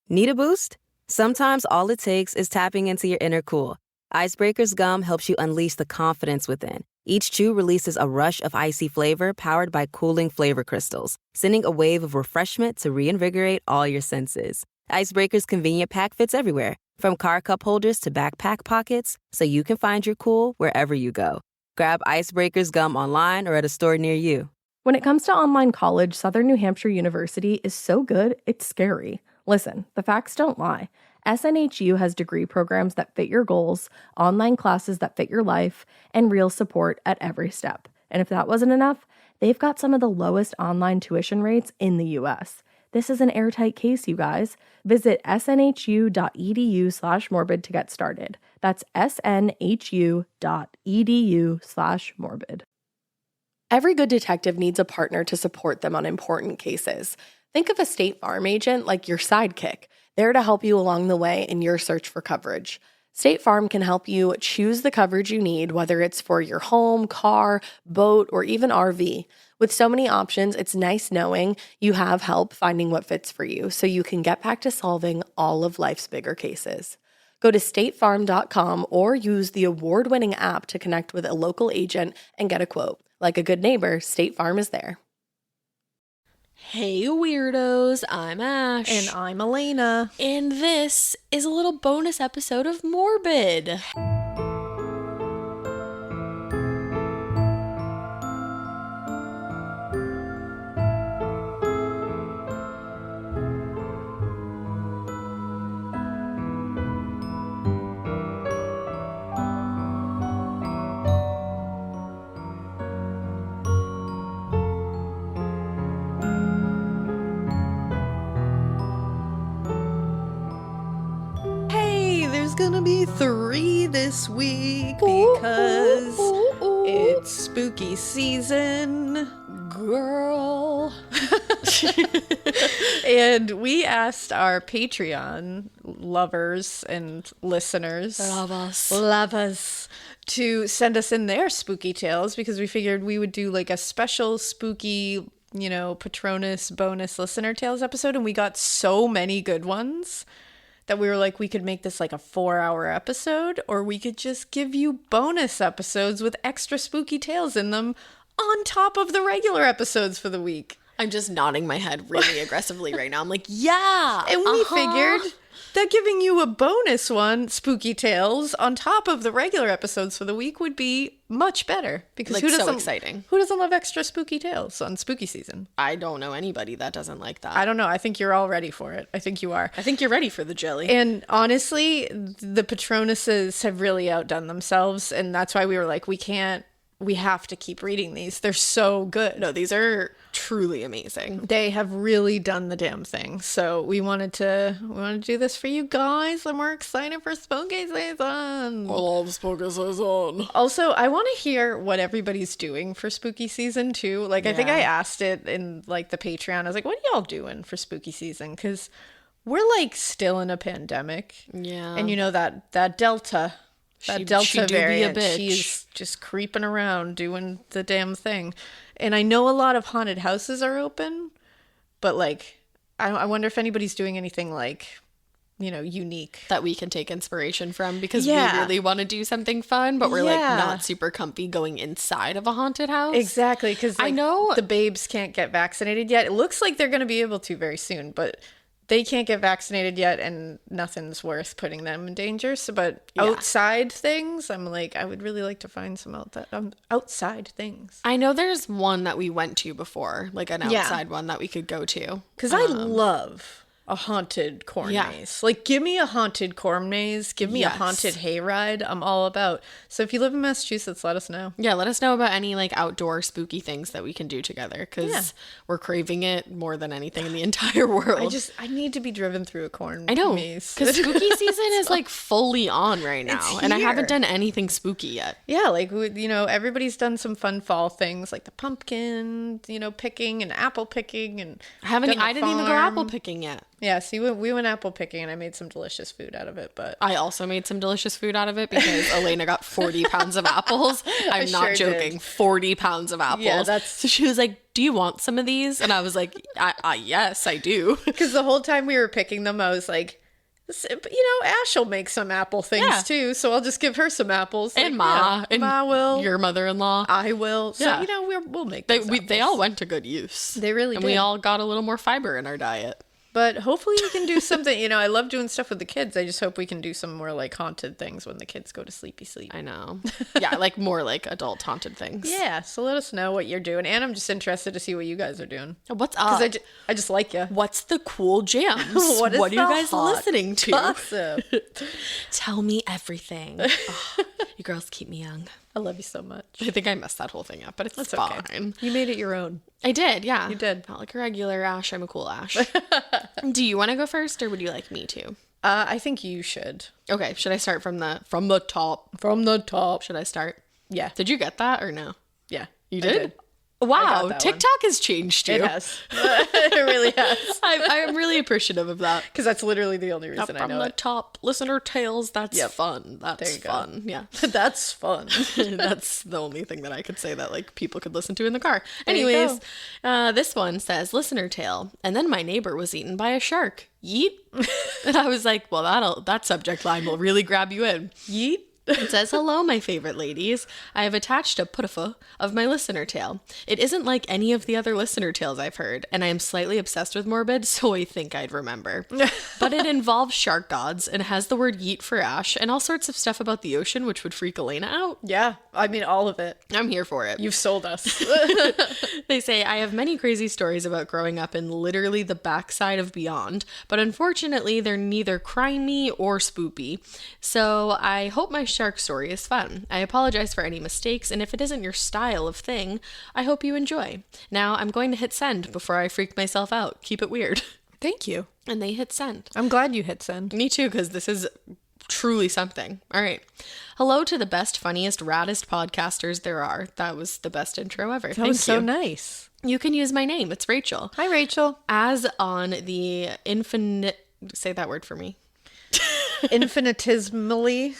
Need a boost? Sometimes all it takes is tapping into your inner cool. Icebreaker's gum helps you unleash the confidence within. Each chew releases a rush of icy flavor powered by cooling flavor crystals, sending a wave of refreshment to reinvigorate all your senses. Icebreaker's convenient pack fits everywhere, from car cup holders to backpack pockets, so you can find your cool wherever you go. Grab Icebreaker's gum online or at a store near you. When it comes to online college, Southern New Hampshire University is so good, it's scary. Listen, the facts don't lie. SNHU has degree programs that fit your goals, online classes that fit your life, and real support at every step. And if that wasn't enough, they've got some of the lowest online tuition rates in the U.S. This is an airtight case, you guys. Visit snhu.edu/morbid to get started. That's snhu.edu/morbid. Every good detective needs a partner to support them on important cases. Think of a State Farm agent like your sidekick, there to help you along the way in your search for coverage. State Farm can help you choose the coverage you need, whether it's for your home, car, boat, or even RV. With so many options, it's nice knowing you have help finding what fits for you so you can get back to solving all of life's bigger cases. Go to statefarm.com or use the award-winning app to connect with a local agent and get a quote. Like a good neighbor, State Farm is there. Hey weirdos, I'm Ash. And I'm Alaina. And this is a little bonus episode of Morbid. Gonna be 3 this week because it's spooky season, girl. And we asked our Patreon lovers and listeners, lovers, to send us in their spooky tales because we figured we would do like a special spooky, Patronus bonus listener tales episode, and we got so many good ones that we were like, we could make this like a 4-hour episode, or we could just give you bonus episodes with extra spooky tales in them on top of the regular episodes for the week. I'm just nodding my head really aggressively right now. I'm like, yeah. And we figured that giving you a bonus one, spooky tales, on top of the regular episodes for the week would be much better. Because like, so exciting. Who doesn't love extra spooky tales on spooky season? I don't know anybody that doesn't like that. I don't know. I think you're all ready for it. I think you are. I think you're ready for the jelly. And honestly, the Patronuses have really outdone themselves. And that's why we were like, we have to keep reading these. They're so good. No, these are truly amazing. They have really done the damn thing. So we wanted to do this for you guys, and we're excited for spooky season. I love spooky season. Also, I want to hear what everybody's doing for spooky season too. Like, I think I asked it in like the Patreon. I was like, what are y'all doing for spooky season? Because we're like still in a pandemic. Yeah. And that Delta. That Delta variant, she's just creeping around doing the damn thing. And I know a lot of haunted houses are open, but like, I wonder if anybody's doing anything like, unique. That we can take inspiration from, because we really want to do something fun, but we're like not super comfy going inside of a haunted house. Exactly, because I know the babes can't get vaccinated yet. It looks like they're going to be able to very soon, but they can't get vaccinated yet, and nothing's worth putting them in danger. So, but outside things, I'm like, I would really like to find some outside things. I know there's one that we went to before, like an outside one that we could go to. Because I love a haunted corn maze. Like, give me a haunted corn maze. Give me a haunted hayride. I'm all about. So if you live in Massachusetts, let us know. Yeah, let us know about any like outdoor spooky things that we can do together, because we're craving it more than anything in the entire world. I need to be driven through a corn maze. Because spooky season is like fully on right now, and I haven't done anything spooky yet. Yeah, like, everybody's done some fun fall things like the pumpkin, picking and apple picking, and I didn't even go apple picking yet. Yeah, see, we went apple picking and I made some delicious food out of it, but... I also made some delicious food out of it because Alaina got 40 pounds of apples. I'm not joking. Did. 40 pounds of apples. Yeah, so she was like, do you want some of these? And I was like, yes, I do. Because the whole time we were picking them, I was like, Ash will make some apple things too, so I'll just give her some apples. And Ma will. Your mother-in-law. I will. So, we'll make those they all went to good use. They really did. And we all got a little more fiber in our diet. But hopefully we can do something, I love doing stuff with the kids. I just hope we can do some more like haunted things when the kids go to sleepy sleep. I know. Yeah, like more like adult haunted things. Yeah, so let us know what you're doing. And I'm just interested to see what you guys are doing. What's up? Because I just like you. What's the cool jams? What are you guys listening to? Gossip. Tell me everything. Oh, you girls keep me young. I love you so much. I think I messed that whole thing up, but it's fine. Okay. You made it your own. I did, yeah. You did. Not like a regular Ash. I'm a cool Ash. Do you want to go first, or would you like me to? I think you should. Okay. Should I start from the top? From the top. Should I start? Yeah. Did you get that or no? Yeah. You did? Wow, TikTok has changed you. It has. It really has. I'm really appreciative of that. Because that's literally the only reason I know From the top, listener tales, that's fun. There That's you go. fun. Yeah. That's fun. That's the only thing that I could say that like people could listen to in the car. There you Anyways, this one says listener tale, and then my neighbor was eaten by a shark. Yeet. And I was like, well, that subject line will really grab you in. Yeet. It says, hello, my favorite ladies. I have attached a puttifa of my listener tale. It isn't like any of the other listener tales I've heard, and I am slightly obsessed with morbid, so I think I'd remember. But it involves shark gods and has the word yeet for Ash and all sorts of stuff about the ocean, which would freak Alaina out. Yeah, I mean, all of it. I'm here for it. You've sold us. They say, I have many crazy stories about growing up in literally the backside of beyond, but unfortunately, they're neither crimey or spoopy. So I hope my shark story is fun. I apologize for any mistakes, and if it isn't your style of thing, I hope you enjoy. Now, I'm going to hit send before I freak myself out. Keep it weird. Thank you. And they hit send. I'm glad you hit send. Me too, because this is truly something. All right. Hello to the best, funniest, raddest podcasters there are. That was the best intro ever. That was so nice. You can use my name. It's Rachel. Hi, Rachel. As on the infinite... Say that word for me. Infinitesimally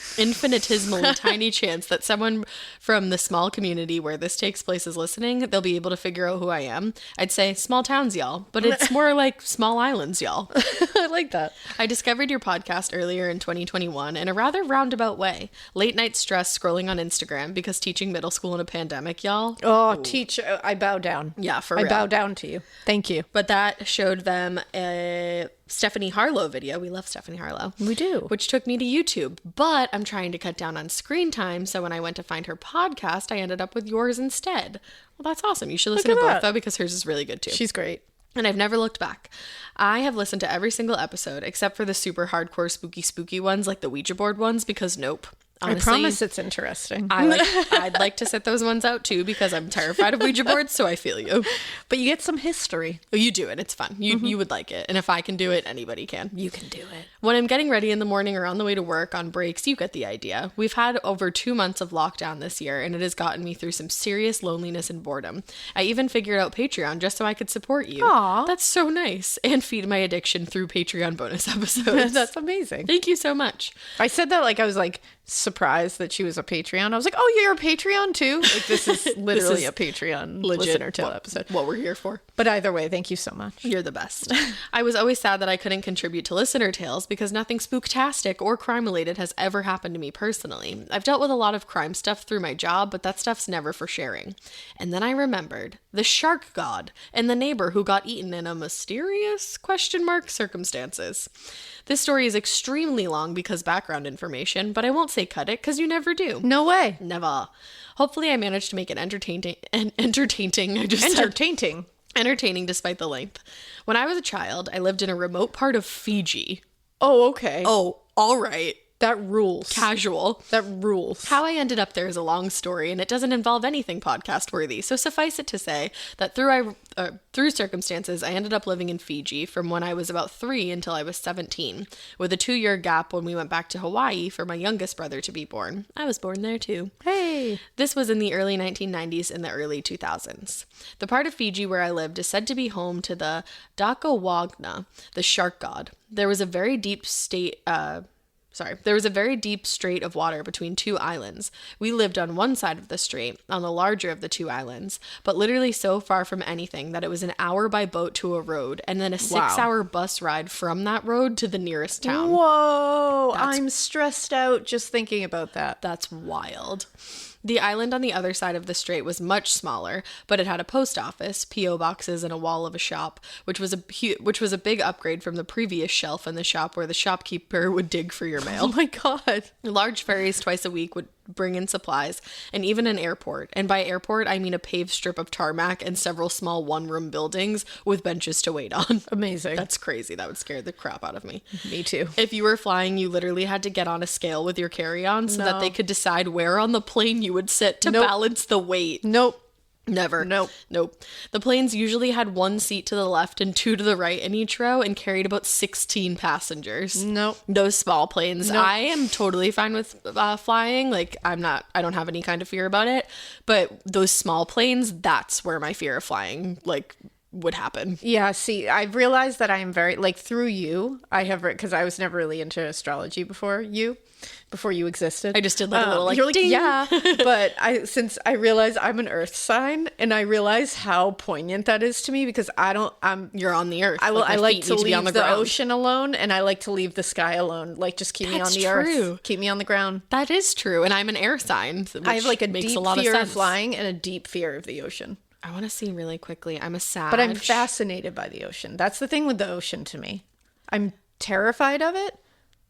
tiny chance that someone from the small community where this takes place is listening, they'll be able to figure out who I am. I'd say small towns, y'all, but it's more like small islands, y'all. I like that. I discovered your podcast earlier in 2021 in a rather roundabout way. Late night stress scrolling on Instagram because teaching middle school in a pandemic, y'all. Oh, teach. I bow down. Yeah, for real. I bow down to you. Thank you. But that showed them a Stephanie Harlow video. We love Stephanie Harlow. We do. Which took me to YouTube. But I'm trying to cut down on screen time, so when I went to find her podcast, I ended up with yours instead. Well, that's awesome. You should listen to both, though, because hers is really good, too. She's great. And I've never looked back. I have listened to every single episode, except for the super hardcore spooky ones, like the Ouija board ones, because nope. Honestly, I promise it's interesting. I'd like to sit those ones out too because I'm terrified of Ouija boards, so I feel you. But you get some history. Oh, you do it. It's fun. You would like it. And if I can do it, anybody can. You can do it. When I'm getting ready in the morning or on the way to work on breaks, you get the idea. We've had over 2 months of lockdown this year, and it has gotten me through some serious loneliness and boredom. I even figured out Patreon just so I could support you. Aww. That's so nice. And feed my addiction through Patreon bonus episodes. That's amazing. Thank you so much. I said that like I was like surprised that she was a Patreon. I was like, oh, you're a Patreon too? Like this is literally a Patreon legit listener tale episode. What we're here for. But either way, thank you so much. You're the best. I was always sad that I couldn't contribute to listener tales because nothing spooktastic or crime related has ever happened to me personally. I've dealt with a lot of crime stuff through my job, but that stuff's never for sharing. And then I remembered the shark god and the neighbor who got eaten in a mysterious ? Circumstances. This story is extremely long because background information, but I won't say cut it because you never do. No way. Never. Hopefully I managed to make it entertaining. Entertaining despite the length. When I was a child, I lived in a remote part of Fiji. Oh, okay. Oh, all right. That rules. Casual. That rules. How I ended up there is a long story, and it doesn't involve anything podcast worthy. So suffice it to say that through circumstances, I ended up living in Fiji from when I was about 3 until I was 17, with a 2-year gap when we went back to Hawaii for my youngest brother to be born. I was born there too. Hey. This was in the early 1990s and the early 2000s. The part of Fiji where I lived is said to be home to the Dakawagna, the shark god. There was a very deep strait of water between 2 islands. We lived on one side of the strait, on the larger of the 2 islands, but literally so far from anything that it was an hour by boat to a road, and then a 6-hour bus ride from that road to the nearest town. Whoa! I'm stressed out just thinking about that. That's wild. The island on the other side of the strait was much smaller, but it had a post office, P.O. boxes, and a wall of a shop, which was a big upgrade from the previous shelf in the shop where the shopkeeper would dig for your mail. Oh my god. Large ferries twice a week would bring in supplies, and even an airport. And by airport, I mean a paved strip of tarmac and several small one-room buildings with benches to wait on. Amazing. That's crazy. That would scare the crap out of me. Me too. If you were flying, you literally had to get on a scale with your carry-on so that they could decide where on the plane you would sit to balance the weight. Nope. Never. Nope. The planes usually had 1 seat to the left and 2 to the right in each row and carried about 16 passengers. Nope. Those small planes. Nope. I am totally fine with flying. Like, I don't have any kind of fear about it. But those small planes, that's where my fear of flying, like, would happen. Yeah, see, I've realized that I am very, like, through you, I have, because I was never really into astrology before you existed. I just did like a little like, you're like, ding. yeah. But since I realize I'm an earth sign, and I realize how poignant that is to me, because you're on the earth. I like to leave the ground. ocean alone, and I like to leave the sky alone. Like, just keep me on the earth. Keep me on the ground. That is true. And I'm an air sign. Which I have like a makes deep a lot fear of of sense. flying and a deep fear of the ocean. I want to see really quickly. I'm a Sag. But I'm fascinated by the ocean. That's the thing with the ocean to me. I'm terrified of it,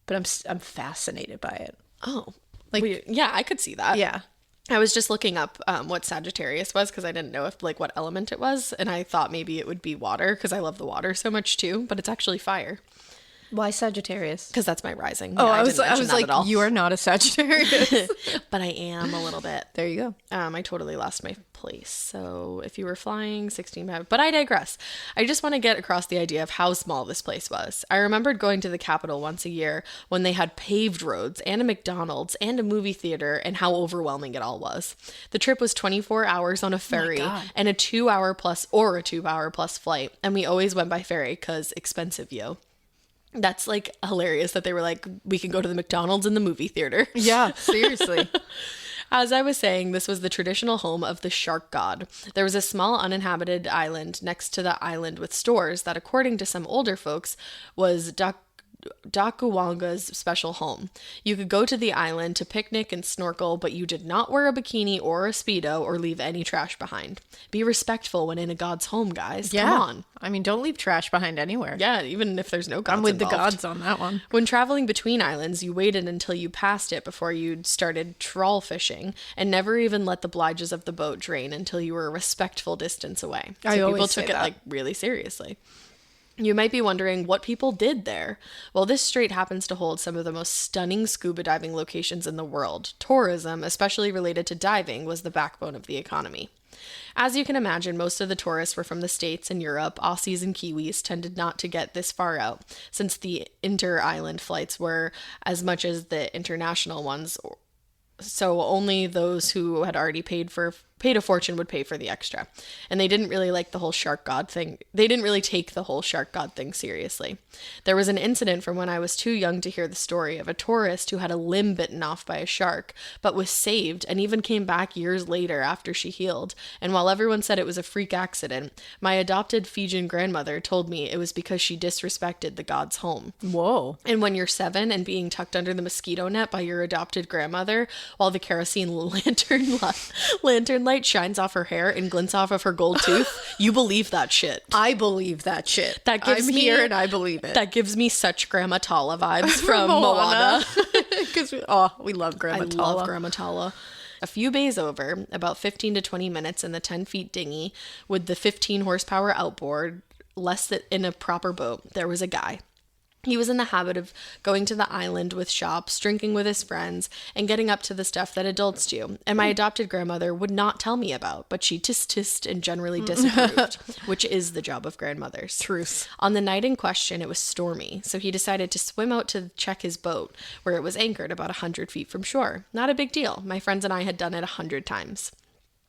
but I'm fascinated by it. Oh. Yeah, I could see that. Yeah. I was just looking up what Sagittarius was because I didn't know what element it was, and I thought maybe it would be water because I love the water so much too, but it's actually fire. Why Sagittarius? Because that's my rising. Oh, Yeah, I was like, you are not a Sagittarius. But I am a little bit. There you go. I totally lost my place. So if you were flying, 16, but I digress. I just want to get across the idea of how small this place was. I remembered going to the capital once a year when they had paved roads and a McDonald's and a movie theater, and how overwhelming it all was. The trip was 24 hours on a ferry and a 2-hour plus flight. And we always went by ferry because expensive, yo. That's like hilarious that they were like, we can go to the McDonald's and the movie theater. Yeah, seriously. As I was saying, this was the traditional home of the shark god. There was a small uninhabited island next to the island with stores that, according to some older folks, was Dakuwanga's special home. You could go to the island to picnic and snorkel, but you did not wear a bikini or a Speedo or leave any trash behind. Be respectful when in a god's home, guys. Yeah. Come on. I mean, don't leave trash behind anywhere. Yeah, even if there's no gods I'm with involved. the gods on that one. When traveling between islands, you waited until you passed it before you started trawl fishing, and never even let the bliges of the boat drain until you were a respectful distance away. So people took it like really seriously. You might be wondering what people did there. Well, this strait happens to hold some of the most stunning scuba diving locations in the world. Tourism, especially related to diving, was the backbone of the economy. As you can imagine, most of the tourists were from the States and Europe. Aussies and Kiwis tended not to get this far out, since the inter-island flights were as much as the international ones, so only those who had already paid a fortune would pay for the extra. And they didn't really like the whole shark god thing. They didn't really take the whole shark god thing seriously. There was an incident from when I was too young to hear the story of a tourist who had a limb bitten off by a shark, but was saved and even came back years later after she healed. And while everyone said it was a freak accident, my adopted Fijian grandmother told me it was because she disrespected the god's home. Whoa. And when you're 7 and being tucked under the mosquito net by your adopted grandmother while the kerosene lantern light shines off her hair and glints off of her gold tooth, you believe that shit. I believe that shit. I'm here and I believe it. That gives me such Grandma Tala vibes from Moana. Because we love Grandma Tala. I love Grandma Tala. A few bays over, about 15 to 20 minutes in the 10-feet dinghy with the 15 horsepower outboard, less than in a proper boat, there was a guy. He was in the habit of going to the island with shops, drinking with his friends, and getting up to the stuff that adults do. And my adopted grandmother would not tell me about, but she tisk and generally disapproved, which is the job of grandmothers. Truth. On the night in question, it was stormy, so he decided to swim out to check his boat, where it was anchored about 100 feet from shore. Not a big deal. My friends and I had done it 100 times.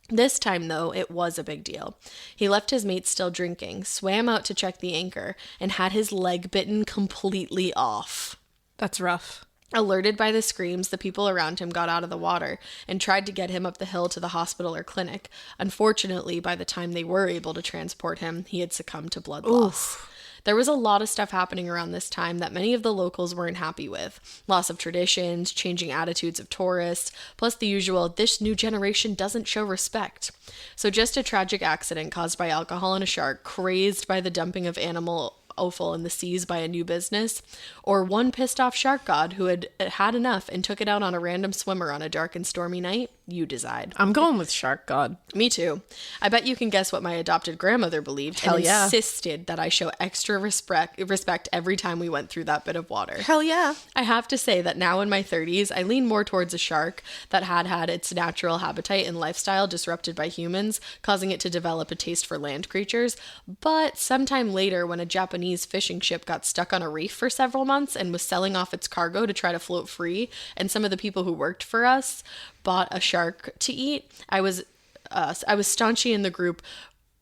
This time, though, it was a big deal. He left his mates still drinking, swam out to check the anchor, and had his leg bitten completely off. That's rough. Alerted by the screams, the people around him got out of the water and tried to get him up the hill to the hospital or clinic. Unfortunately, by the time they were able to transport him, he had succumbed to blood loss. There was a lot of stuff happening around this time that many of the locals weren't happy with. Loss of traditions, changing attitudes of tourists, plus the usual, this new generation doesn't show respect. So just a tragic accident caused by alcohol and a shark, crazed by the dumping of animal offal in the seas by a new business, or one pissed off shark god who had had enough and took it out on a random swimmer on a dark and stormy night, you decide. I'm going with shark god. Me too. I bet you can guess what my adopted grandmother believed and insisted that I show extra respect every time we went through that bit of water. Hell yeah. I have to say that now in my 30s, I lean more towards a shark that had its natural habitat and lifestyle disrupted by humans, causing it to develop a taste for land creatures. But sometime later, when a Japanese fishing ship got stuck on a reef for several months and was selling off its cargo to try to float free, and some of the people who worked for us bought a shark to eat, I was staunchy in the group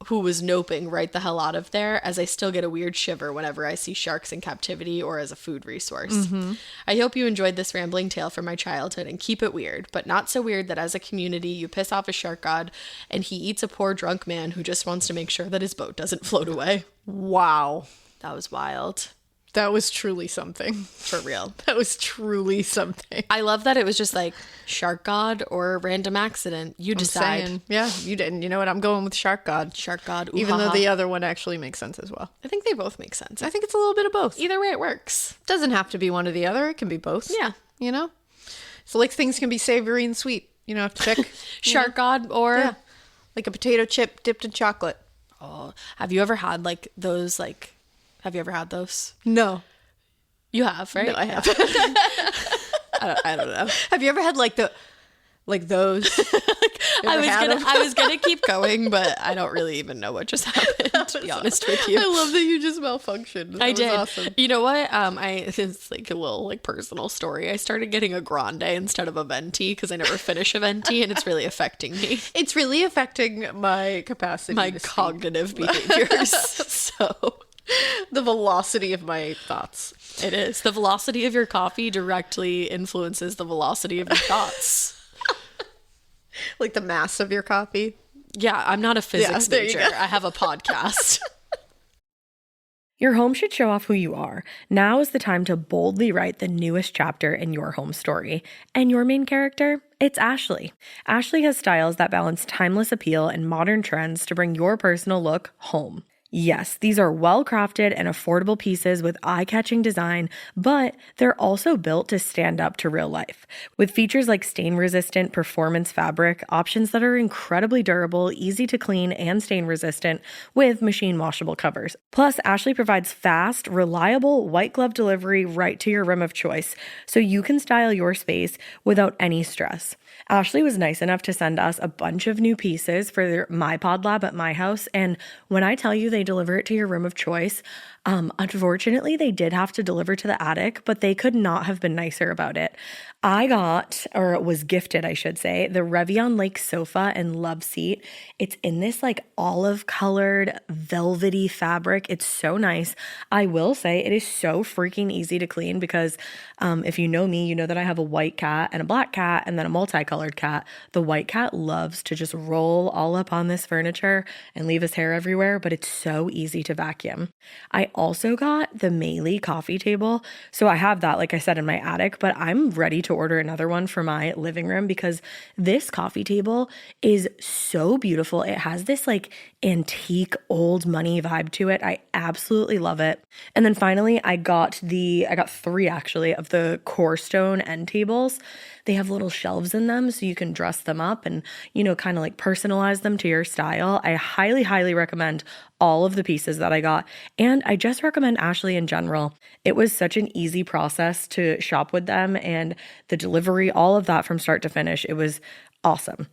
who was noping right the hell out of there, as I still get a weird shiver whenever I see sharks in captivity or as a food resource. I hope you enjoyed this rambling tale from my childhood, and keep it weird, but not so weird that as a community you piss off a shark god and he eats a poor drunk man who just wants to make sure that his boat doesn't float away. Wow. That was wild. That was truly something. For real. That was truly something. I love that it was just like shark god or random accident. You decide. Yeah, you didn't. You know what? I'm going with shark god. Shark god. Even though the other one actually makes sense as well. I think they both make sense. I think it's a little bit of both. Either way it works. Doesn't have to be one or the other. It can be both. Yeah. You know? So like things can be savory and sweet. You know, chick. Shark god or like a potato chip dipped in chocolate. Oh, have you ever had those? Have you ever had those? No. You have, right? No, I have. I don't know. Have you ever had those? I was gonna keep going, but I don't really even know what just happened, to be honest with you. I love that you just malfunctioned. I did. Awesome. You know what? It's like a little personal story. I started getting a grande instead of a venti because I never finish a venti, and it's really affecting me. It's really affecting my capacity, my cognitive behaviors. So. The velocity of my thoughts. It is. The velocity of your coffee directly influences the velocity of your thoughts. Like the mass of your coffee. Yeah, I'm not a physics major. I have a podcast. Your home should show off who you are. Now is the time to boldly write the newest chapter in your home story. And your main character? It's Ashley. Ashley has styles that balance timeless appeal and modern trends to bring your personal look home. Yes, these are well-crafted and affordable pieces with eye-catching design, but they're also built to stand up to real life. With features like stain-resistant performance fabric, options that are incredibly durable, easy to clean, and stain-resistant with machine-washable covers. Plus, Ashley provides fast, reliable, white-glove delivery right to your room of choice, so you can style your space without any stress. Ashley was nice enough to send us a bunch of new pieces for my pod lab at my house, and when I tell you they deliver it to your room of choice, unfortunately they did have to deliver to the attic, but they could not have been nicer about it. I got, or was gifted, I should say, the Revion Lake sofa and love seat. It's in this olive colored velvety fabric. It's so nice. I will say it is so freaking easy to clean because if you know me, you know that I have a white cat and a black cat and then a multicolored cat. The white cat loves to just roll all up on this furniture and leave his hair everywhere, but it's so easy to vacuum. I also got the Meili coffee table. So I have that, like I said, in my attic, but I'm ready to order another one for my living room because this coffee table is so beautiful. It has this antique old money vibe to it. I absolutely love it. And then finally, I got 3 actually of the core stone end tables. They have little shelves in them so you can dress them up and, kind of personalize them to your style. I highly, highly recommend all of the pieces that I got. And I just recommend Ashley in general. It was such an easy process to shop with them, and the delivery, all of that from start to finish. It was awesome.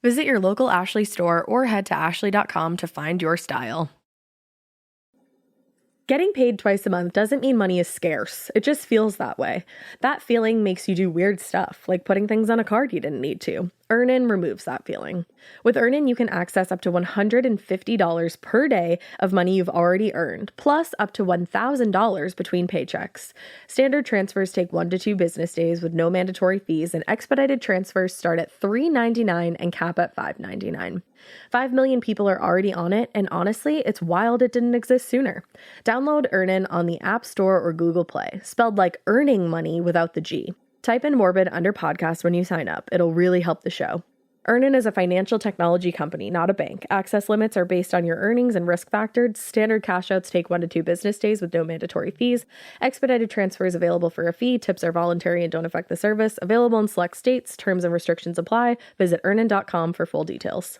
Visit your local Ashley store or head to ashley.com to find your style. Getting paid twice a month doesn't mean money is scarce. It just feels that way. That feeling makes you do weird stuff, like putting things on a card you didn't need to. Earnin removes that feeling. With Earnin, you can access up to $150 per day of money you've already earned, plus up to $1,000 between paychecks. Standard transfers take 1 to 2 business days with no mandatory fees, and expedited transfers start at $3.99 and cap at $5.99. 5 million people are already on it, and honestly, it's wild it didn't exist sooner. Download Earnin on the App Store or Google Play, spelled like earning money without the G. Type in Morbid under podcast when you sign up. It'll really help the show. Earnin is a financial technology company, not a bank. Access limits are based on your earnings and risk factors. Standard cash outs take 1 to 2 business days with no mandatory fees. Expedited transfers available for a fee. Tips are voluntary and don't affect the service. Available in select states. Terms and restrictions apply. Visit earnin.com for full details.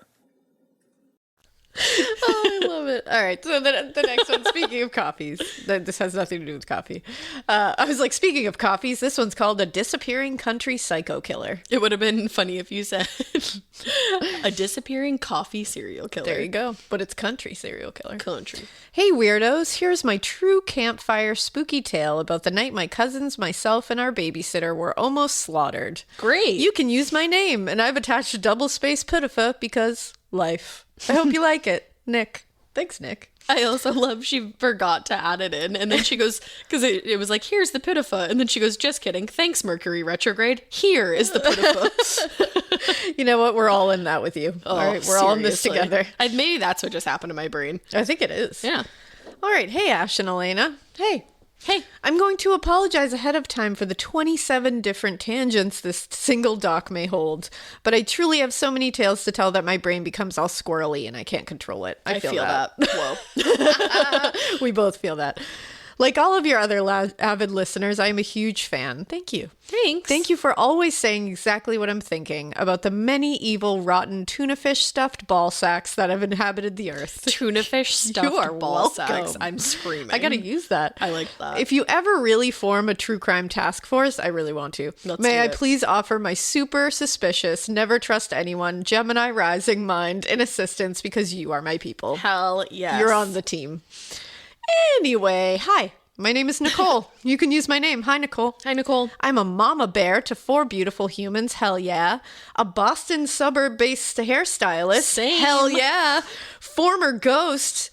Oh, I love it. All right. So the next one, speaking of coffees, this has nothing to do with coffee. I was like, speaking of coffees, this one's called A Disappearing Country Psycho Killer. It would have been funny if you said a disappearing coffee serial killer. There you go. But it's country serial killer. Country. Hey, weirdos. Here's my true campfire spooky tale about the night my cousins, myself, and our babysitter were almost slaughtered. Great. You can use my name, and I've attached a double-space Putifa because life. I hope you like it. Nick. Thanks, Nick. I also love she forgot to add it in, and then she goes, because it was like, here's the Putifa, and then she goes, just kidding, thanks Mercury retrograde, here is the Putifa. You know what, we're all in that with you. Oh, all right, we're all in this seriously. together. Maybe that's what just happened to my brain. I think it is. Yeah. All right, hey Ash and Alaina. Hey, I'm going to apologize ahead of time for the 27 different tangents this single doc may hold, but I truly have so many tales to tell that my brain becomes all squirrely and I can't control it. I feel that. Whoa. We both feel that. Like all of your other avid listeners, I am a huge fan. Thank you. Thanks. Thank you for always saying exactly what I'm thinking about the many evil, rotten tuna fish stuffed ball sacks that have inhabited the earth. Tuna fish stuffed You are ball welcome. sacks. I'm screaming. I gotta use that. I like that. If you ever really form a true crime task force, I really want to. May I please offer my super suspicious, never trust anyone, Gemini rising mind in assistance because you are my people. Hell yes. You're on the team. Anyway, hi. My name is Nicole. You can use my name. Hi, Nicole. Hi, Nicole. I'm a mama bear to 4 beautiful humans. Hell yeah. A Boston suburb-based hairstylist. Same. Hell yeah. Former ghost.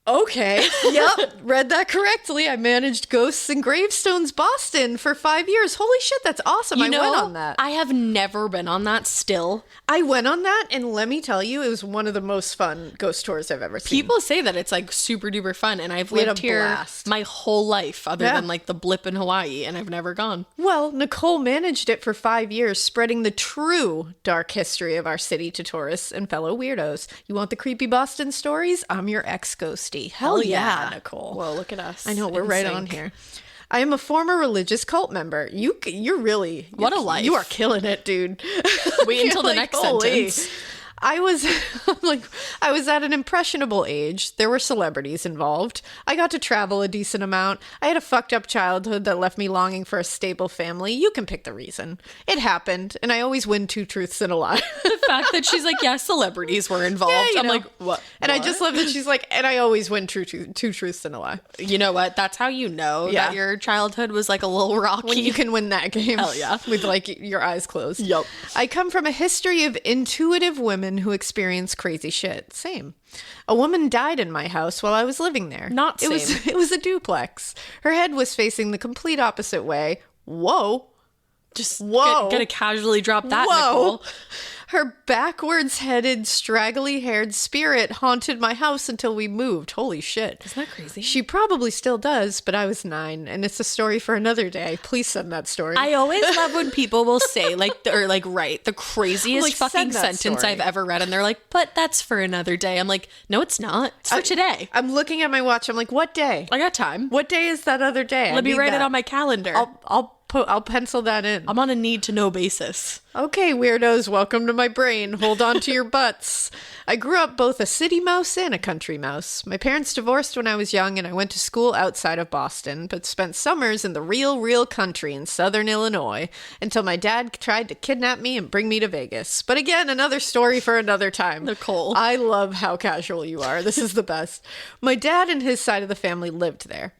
Okay. Yep. Read that correctly. I managed Ghosts and Gravestones Boston for 5 years. Holy shit, that's awesome. I went on that. I have never been on that still. I went on that, and let me tell you, it was one of the most fun ghost tours I've ever seen. People say that it's like super duper fun, and I've We had lived a here blast. my whole life other Yeah. than like the blip in Hawaii, and I've never gone. Well, Nicole managed it for 5 years, spreading the true dark history of our city to tourists and fellow weirdos. You want the creepy Boston stories? I'm your ex-ghosty. Hell yeah, Nicole. Whoa, look at us. I know, we're in right sync. on here. I am a former religious cult member. You're really... What a life. You are killing it, dude. Wait until the next sentence. I was I was at an impressionable age. There were celebrities involved. I got to travel a decent amount. I had a fucked up childhood that left me longing for a stable family. You can pick the reason. It happened, and I always win 2 truths and a lie. The fact that she's like, yeah, celebrities were involved. Yeah, I'm like, what? And I just love that she's like, and I always win 2 truths and a lie. You know what? That's how you know Yeah. that your childhood was like a little rocky. When you can win that game. Hell yeah. With like your eyes closed. Yup. I come from a history of intuitive women who experience crazy shit. Same. A woman died in my house while I was living there. Not It was a duplex. Her head was facing the complete opposite way. Whoa. Just Whoa. gonna casually drop that, Whoa. Nicole. Her backwards headed, straggly haired spirit haunted my house until we moved. Holy shit. Isn't that crazy? She probably still does, but I was 9, and it's a story for another day. Please send that story. I always love when people will say write the craziest Like, fucking send that sentence story. I've ever read, and they're like, but that's for another day. I'm like, no, it's not. It's for today. I'm looking at my watch. I'm like, what day? I got time. What day is that other day? Let me write it on my calendar. I'll I'll pencil that in. I'm on a need-to-know basis. Okay, weirdos, welcome to my brain. Hold on to your butts. I grew up both a city mouse and a country mouse. My parents divorced when I was young, and I went to school outside of Boston, but spent summers in the real country in southern Illinois until my dad tried to kidnap me and bring me to Vegas. But again, another story for another time. Nicole. I love how casual you are. This is the best. My dad and his side of the family lived there.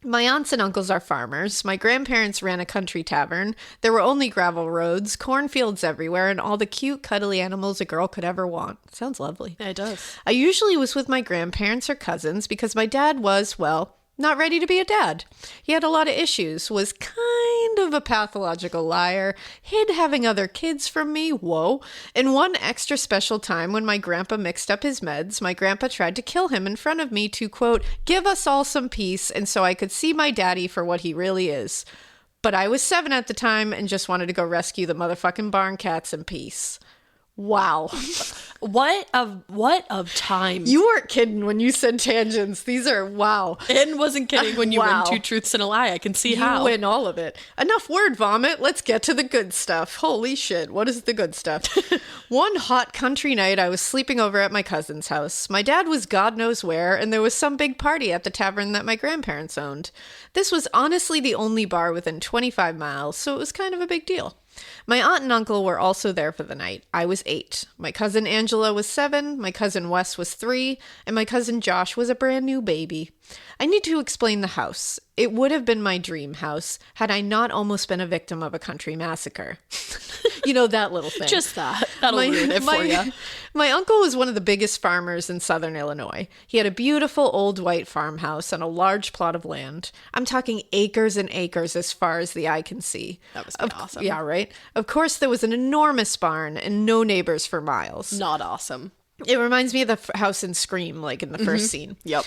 My aunts and uncles are farmers. My grandparents ran a country tavern. There were only gravel roads, cornfields everywhere, and all the cute, cuddly animals a girl could ever want. Sounds lovely. Yeah, it does. I usually was with my grandparents or cousins because my dad was, well, not ready to be a dad. He had a lot of issues, was kind of a pathological liar, hid having other kids from me, whoa. And one extra special time when my grandpa mixed up his meds, my grandpa tried to kill him in front of me to, quote, give us all some peace and so I could see my daddy for what he really is. But I was 7 at the time and just wanted to go rescue the motherfucking barn cats in peace. Wow. What of time? You weren't kidding when you said tangents. These are, wow. And wasn't kidding when you Wow. win 2 truths and a lie. I can see You how. win all of it. Enough word vomit. Let's get to the good stuff. Holy shit. What is the good stuff? One hot country night, I was sleeping over at my cousin's house. My dad was God knows where, and there was some big party at the tavern that my grandparents owned. This was honestly the only bar within 25 miles, so it was kind of a big deal. My aunt and uncle were also there for the night. I was 8. My cousin Angela was 7, my cousin Wes was 3, and my cousin Josh was a brand new baby. I need to explain the house. It would have been my dream house had I not almost been a victim of a country massacre. You know, that little thing. Just that. That'll ruin it for you. My uncle was one of the biggest farmers in southern Illinois. He had a beautiful old white farmhouse on a large plot of land. I'm talking acres and acres as far as the eye can see. That must be awesome. Yeah, right? Of course, there was an enormous barn and no neighbors for miles. Not awesome. It reminds me of the house in Scream, like in the first scene. Yep.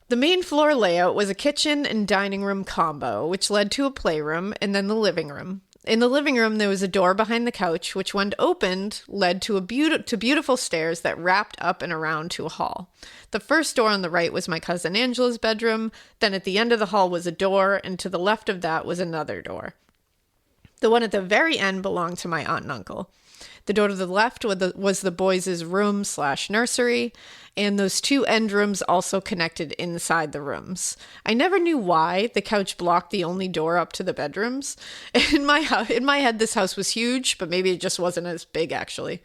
The main floor layout was a kitchen and dining room combo, which led to a playroom and then the living room. In the living room, there was a door behind the couch, which when opened, led to beautiful stairs that wrapped up and around to a hall. The first door on the right was my cousin Angela's bedroom. Then at the end of the hall was a door, and to the left of that was another door. The one at the very end belonged to my aunt and uncle. The door to the left was the boys' room/nursery, and those 2 end rooms also connected inside the rooms. I never knew why the couch blocked the only door up to the bedrooms. In my head, this house was huge, but maybe it just wasn't as big, actually.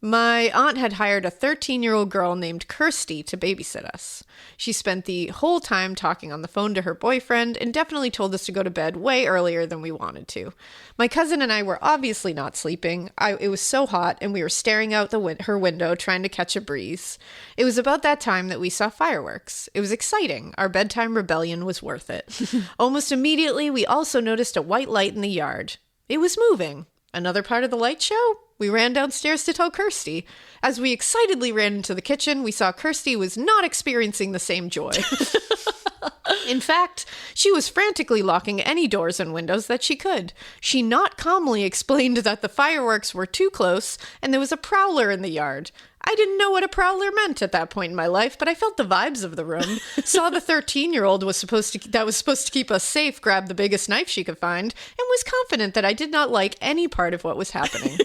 My aunt had hired a 13-year-old girl named Kirsty to babysit us. She spent the whole time talking on the phone to her boyfriend and definitely told us to go to bed way earlier than we wanted to. My cousin and I were obviously not sleeping. It was so hot, and we were staring out her window trying to catch a breeze. It was about that time that we saw fireworks. It was exciting. Our bedtime rebellion was worth it. Almost immediately, we also noticed a white light in the yard. It was moving. Another part of the light show? We ran downstairs to tell Kirsty. As we excitedly ran into the kitchen, we saw Kirsty was not experiencing the same joy. In fact, she was frantically locking any doors and windows that she could. She not calmly explained that the fireworks were too close and there was a prowler in the yard. I didn't know what a prowler meant at that point in my life, but I felt the vibes of the room. Saw the 13-year-old was supposed to keep us safe, grab the biggest knife she could find, and was confident that I did not like any part of what was happening.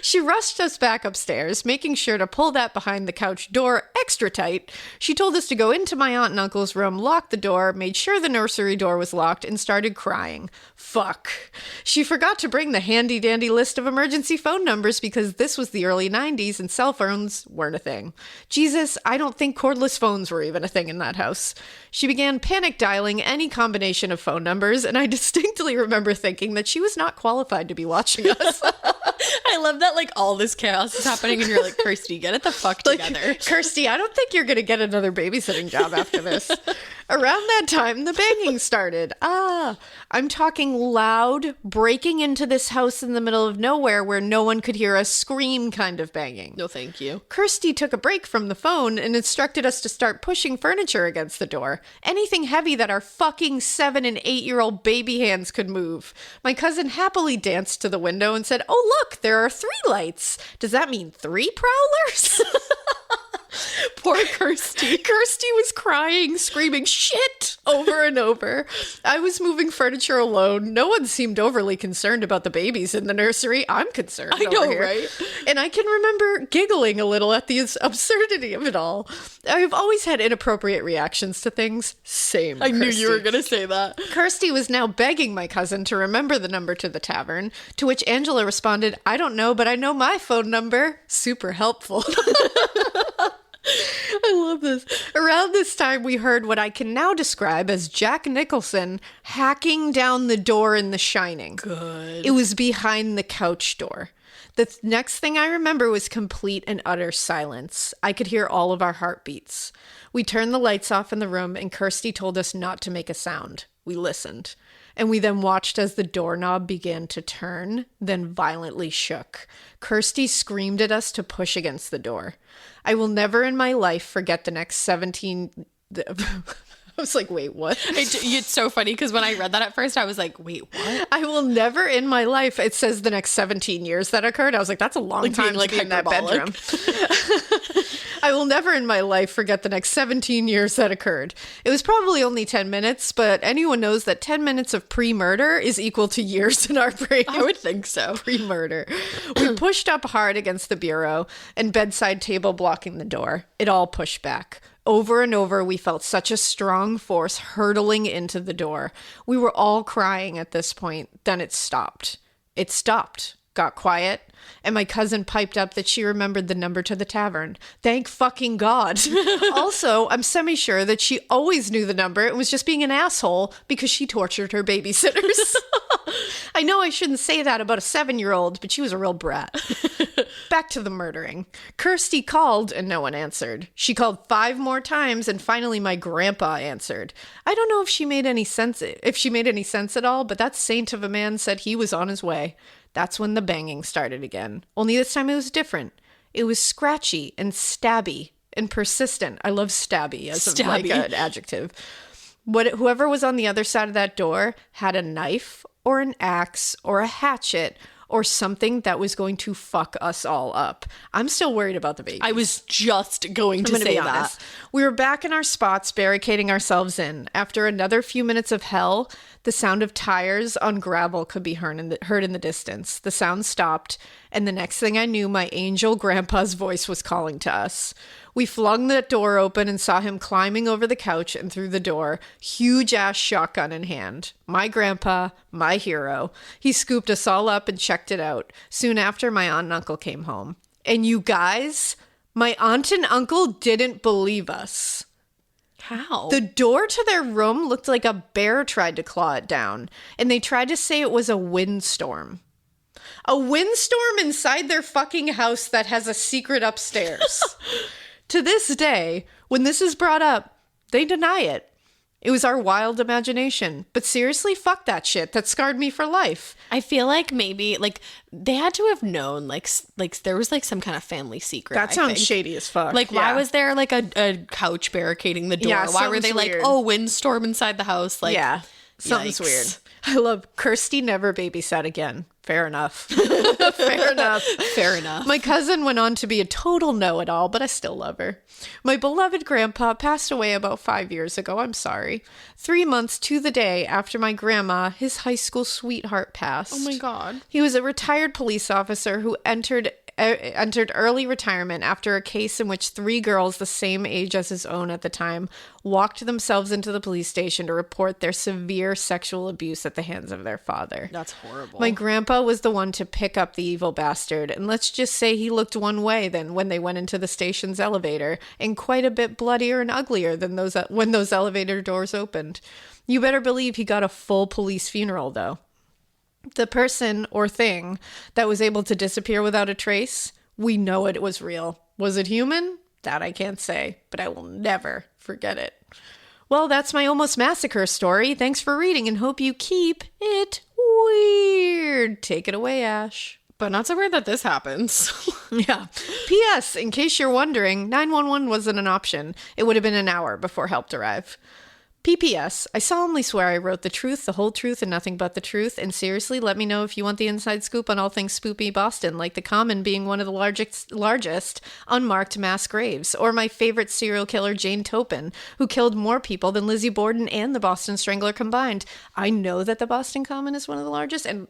She rushed us back upstairs, making sure to pull that behind the couch door extra tight. She told us to go into my aunt and uncle's room, lock the door, made sure the nursery door was locked, and started crying. Fuck. She forgot to bring the handy-dandy list of emergency phone numbers because this was the early 90s and cell phones weren't a thing. Jesus, I don't think cordless phones were even a thing in that house. She began panic dialing any combination of phone numbers, and I distinctly remember thinking that she was not qualified to be watching us. I love that, like, all this chaos is happening and you're like, Kirsty, get it the fuck together. Kirsty, I don't think you're going to get another babysitting job after this. Around that time, the banging started. I'm talking loud, breaking into this house in the middle of nowhere where no one could hear us scream kind of banging. No, thank you. Kirsty took a break from the phone and instructed us to start pushing furniture against the door. Anything heavy that our fucking 7- and 8-year-old baby hands could move. My cousin happily danced to the window and said, "Oh, look, there are 3 lights. Does that mean 3 prowlers?" Poor Kirsty. Kirsty was crying, screaming shit over and over. I was moving furniture alone. No one seemed overly concerned about the babies in the nursery. I'm concerned. I know, over here. right? And I can remember giggling a little at the absurdity of it all. I've always had inappropriate reactions to things. Same. I knew Kirsty. you were going to say that. Kirsty was now begging my cousin to remember the number to the tavern, to which Angela responded, I don't know, but I know my phone number. Super helpful. I love this. Around this time, we heard what I can now describe as Jack Nicholson hacking down the door in The Shining. Good. It was behind the couch door. The next thing I remember was complete and utter silence. I could hear all of our heartbeats. We turned the lights off in the room, and Kirsty told us not to make a sound. We listened. And we then watched as the doorknob began to turn, then violently shook. Kirsty screamed at us to push against the door. I will never in my life forget the next 17... I was like, wait, what? It's so funny because when I read that at first, I was like, wait, what? I will never in my life, it says the next 17 years that occurred. I was like, that's a long time to be in that bedroom. I will never in my life forget the next 17 years that occurred. It was probably only 10 minutes, but anyone knows that 10 minutes of pre-murder is equal to years in our brain. I would think so. Pre-murder. We pushed up hard against the bureau and bedside table blocking the door. It all pushed back. Over and over, we felt such a strong force hurtling into the door. We were all crying at this point. Then it stopped. It stopped, got quiet, and my cousin piped up that she remembered the number to the tavern. Thank fucking God. Also, I'm semi-sure that she always knew the number and was just being an asshole because she tortured her babysitters. I know I shouldn't say that about a 7-year-old, but she was a real brat. Back to the murdering. Kirsty called and no one answered. She called 5 more times and finally my grandpa answered. I don't know if she made any sense at all, but that saint of a man said he was on his way. That's when the banging started again. Only this time it was different. It was scratchy and stabby and persistent. I love stabby as like an adjective. Whoever was on the other side of that door had a knife or an axe or a hatchet or something that was going to fuck us all up. I'm still worried about the baby. I was just going to say that. We were back in our spots, barricading ourselves in. After another few minutes of hell, the sound of tires on gravel could be heard in the distance. The sound stopped, and the next thing I knew, my angel grandpa's voice was calling to us. We flung the door open and saw him climbing over the couch and through the door, huge-ass shotgun in hand. My grandpa, my hero. He scooped us all up and checked it out. Soon after, my aunt and uncle came home. And you guys, my aunt and uncle didn't believe us. How? The door to their room looked like a bear tried to claw it down, and they tried to say it was a windstorm. A windstorm inside their fucking house that has a secret upstairs. To this day, when this is brought up, they deny it. It was our wild imagination. But seriously, fuck that shit. That scarred me for life. I feel like maybe, like, they had to have known, like there was, like, some kind of family secret. That sounds shady as fuck. Like, why was there, like, a couch barricading the door? Yeah, why were they weird. like, oh, windstorm inside the house? Like, yeah, something's yikes. weird. I love Kirsty never babysat again. Fair enough. Fair enough. Fair enough. My cousin went on to be a total know-it-all, but I still love her. My beloved grandpa passed away about 5 years ago. I'm sorry. 3 months to the day after my grandma, his high school sweetheart, passed. Oh my God. He was a retired police officer who entered early retirement after a case in which 3 girls the same age as his own at the time walked themselves into the police station to report their severe sexual abuse at the hands of their father. That's horrible. My grandpa was the one to pick up the evil bastard, and let's just say he looked one way then when they went into the station's elevator, and quite a bit bloodier and uglier than when those elevator doors opened. You better believe he got a full police funeral, though. The person or thing that was able to disappear without a trace, we know it was real. Was it human? That I can't say, but I will never forget it. Well, that's my almost massacre story. Thanks for reading and hope you keep it weird. Take it away, Ash. But not so weird that this happens. Yeah. P.S. In case you're wondering, 911 wasn't an option. It would have been an hour before help arrived. PPS, I solemnly swear I wrote the truth, the whole truth, and nothing but the truth. And seriously, let me know if you want the inside scoop on all things spoopy Boston, like the Common being one of the largest unmarked mass graves, or my favorite serial killer, Jane Topin, who killed more people than Lizzie Borden and the Boston Strangler combined. I know that the Boston Common is one of the largest, and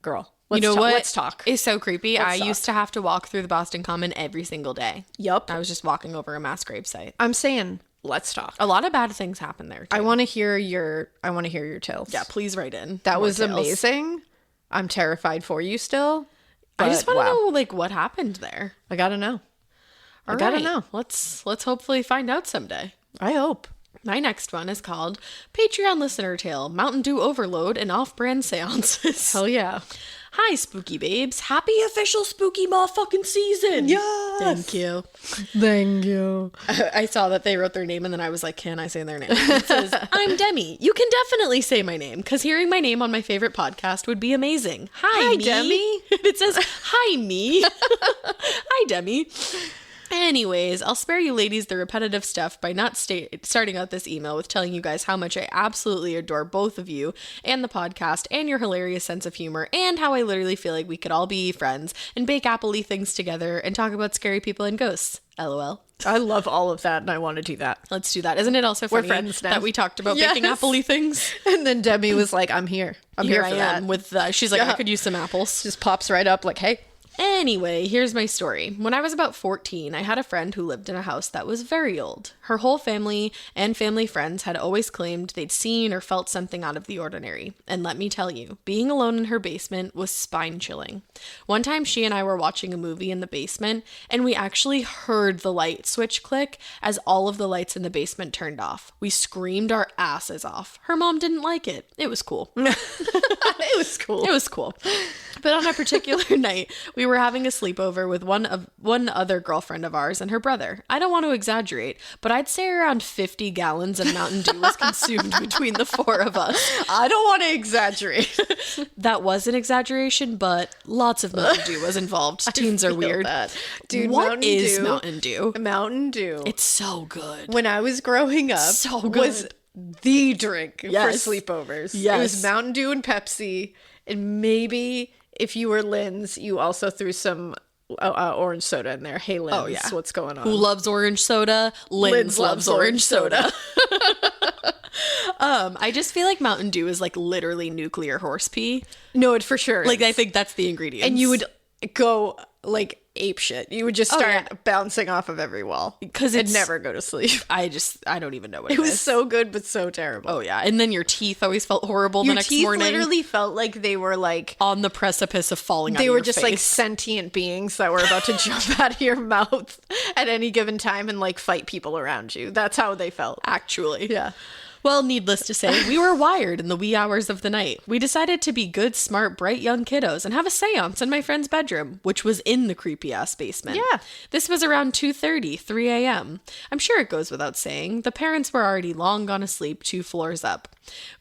girl, let's talk. It's so creepy. I used to have to walk through the Boston Common every single day. Yup. I was just walking over a mass grave site. I'm saying, let's talk. A lot of bad things happen there, too. I want to hear your tales. Yeah, please write in. That was tales. amazing. I'm terrified for you still. I just want to know, like, what happened there. I gotta know. I gotta know. Let's hopefully find out someday. I hope. My next one is called Patreon Listener Tale, Mountain Dew Overload and Off-Brand Seances. Hell yeah. Hi, spooky babes. Happy official spooky motherfucking season. Yes. Thank you. Thank you. I saw that they wrote their name and then I was like, can I say their name? It says, I'm Demi. You can definitely say my name because hearing my name on my favorite podcast would be amazing. Hi, me. Demi. It says, hi, me. Hi, Demi. Anyways, I'll spare you ladies the repetitive stuff by not starting out this email with telling you guys how much I absolutely adore both of you and the podcast and your hilarious sense of humor and how I literally feel like we could all be friends and bake apple-y things together and talk about scary people and ghosts. LOL. I love all of that and I want to do that. Let's do that. Isn't it also funny We're friends now. that we talked about baking apple-y things? And then Demi was like, I'm here. I'm here for that. With she's like, I could use some apples. Just pops right up like, hey. Anyway, here's my story. When I was about 14, I had a friend who lived in a house that was very old. Her whole family and family friends had always claimed they'd seen or felt something out of the ordinary. And let me tell you, being alone in her basement was spine-chilling. One time she and I were watching a movie in the basement, and we actually heard the light switch click as all of the lights in the basement turned off. We screamed our asses off. Her mom didn't like it. It was cool. It was cool. It was cool. But on a particular night, we were having a sleepover with one other girlfriend of ours and her brother. I don't want to exaggerate, but I'd say around 50 gallons of Mountain Dew was consumed between the four of us. I don't want to exaggerate. That was an exaggeration, but lots of Mountain Dew was involved. Teens are weird. That. Dude, what is Mountain Dew? Mountain Dew. It's so good. When I was growing up, so good. Was the drink for Yes. sleepovers. Yes. It was Mountain Dew and Pepsi, and maybe if you were Lynn's, you also threw some orange soda in there. Hey, Lynn's, Oh, yeah. what's going on? Who loves orange soda? Lynn's loves orange soda. I just feel like Mountain Dew is like literally nuclear horse pee. No, it for sure Like is. I think that's the ingredient. And you would go like ape shit. You would just start bouncing off of every wall because and never go to sleep. I don't even know what It was so good, but so terrible. Oh yeah, and then your teeth always felt horrible Your the next teeth morning. literally felt like they were like On the precipice of falling out they of were your just like face. sentient beings that were about to jump out of your mouth at any given time and like fight people around you. That's how they felt. Actually. Yeah. Well, needless to say, we were wired in the wee hours of the night. We decided to be good, smart, bright young kiddos and have a seance in my friend's bedroom, which was in the creepy-ass basement. Yeah. This was around 2:30, 3 a.m. I'm sure it goes without saying. The parents were already long gone asleep 2 floors up.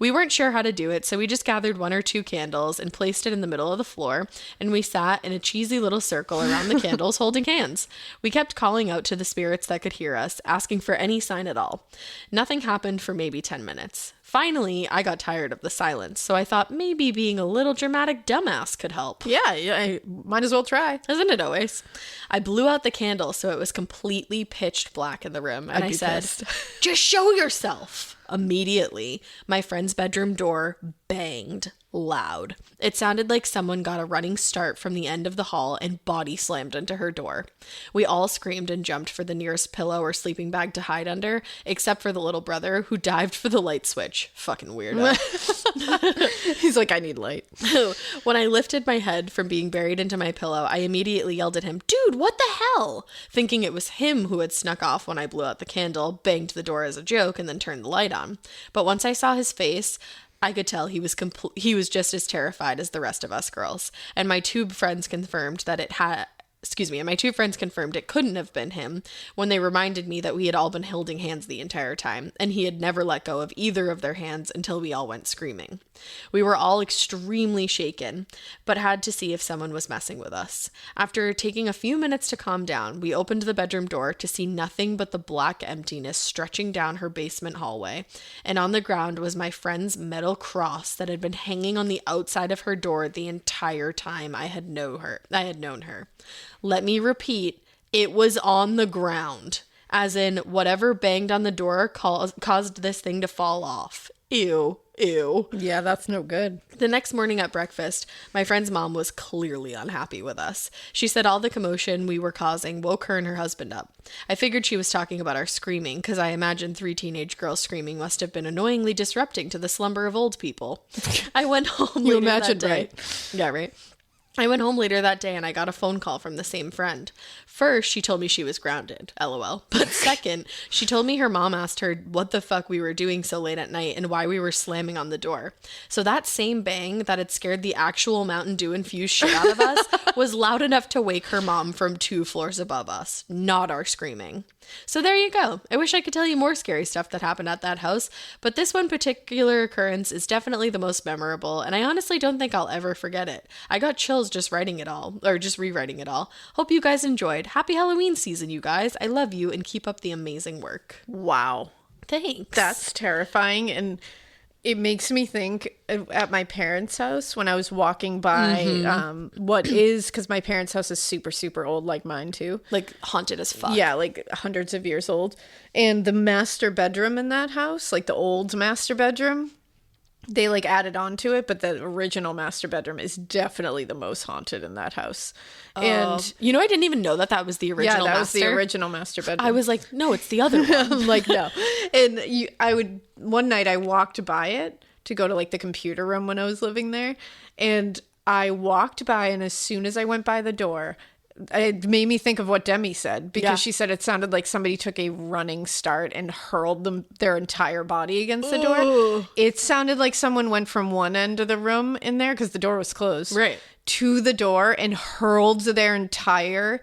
We weren't sure how to do it, so we just gathered 1 or 2 candles and placed it in the middle of the floor, and we sat in a cheesy little circle around the candles holding hands. We kept calling out to the spirits that could hear us, asking for any sign at all. Nothing happened for maybe 10 minutes. Finally, I got tired of the silence, so I thought maybe being a little dramatic dumbass could help. Yeah, I might as well try. Isn't it always? I blew out the candle so it was completely pitch black in the room, and I said, just show yourself. Immediately, my friend's bedroom door banged loud. It sounded like someone got a running start from the end of the hall and body slammed into her door. We all screamed and jumped for the nearest pillow or sleeping bag to hide under, except for the little brother who dived for the light switch. Fucking weirdo. He's like, I need light. When I lifted my head from being buried into my pillow, I immediately yelled at him, dude, what the hell? Thinking it was him who had snuck off when I blew out the candle, banged the door as a joke, and then turned the light on. But once I saw his face, I could tell he was just as terrified as the rest of us girls. And my 2 friends confirmed that and my two friends confirmed it couldn't have been him when they reminded me that we had all been holding hands the entire time, and he had never let go of either of their hands until we all went screaming. We were all extremely shaken, but had to see if someone was messing with us. After taking a few minutes to calm down, we opened the bedroom door to see nothing but the black emptiness stretching down her basement hallway, and on the ground was my friend's metal cross that had been hanging on the outside of her door the entire time I had known her. Let me repeat, it was on the ground, as in whatever banged on the door caused this thing to fall off. Ew. Yeah, that's no good. The next morning at breakfast, my friend's mom was clearly unhappy with us. She said all the commotion we were causing woke her and her husband up. I figured she was talking about our screaming, because I imagine 3 teenage girls screaming must have been annoyingly disrupting to the slumber of old people. I went home later that day. Right? Yeah, right. I went home later that day and I got a phone call from the same friend. First, she told me she was grounded, LOL. But second, she told me her mom asked her what the fuck we were doing so late at night and why we were slamming on the door. So that same bang that had scared the actual Mountain Dew infused shit out of us was loud enough to wake her mom from 2 floors above us, not our screaming. So there you go. I wish I could tell you more scary stuff that happened at that house, but this one particular occurrence is definitely the most memorable, and I honestly don't think I'll ever forget it. I got chills just rewriting it all. Hope you guys enjoyed. Happy Halloween season, you guys. I love you, and keep up the amazing work. Wow. Thanks. That's terrifying, and it makes me think at my parents' house when I was walking by because my parents' house is super, super old, like mine too. Like haunted as fuck. Yeah, like hundreds of years old. And the master bedroom in that house, like the old master bedroom, they like added on to it, but the original master bedroom is definitely the most haunted in that house. And I didn't even know that was the original that master. was the original master bedroom. I was like, no, it's the other one. I'm like, no. And one night I walked by it to go to like the computer room when I was living there. And I walked by, and as soon as I went by the door, it made me think of what Demi said, because she said it sounded like somebody took a running start and hurled their entire body against the door. It sounded like someone went from one end of the room in there, because the door was closed, right, to the door and hurled their entire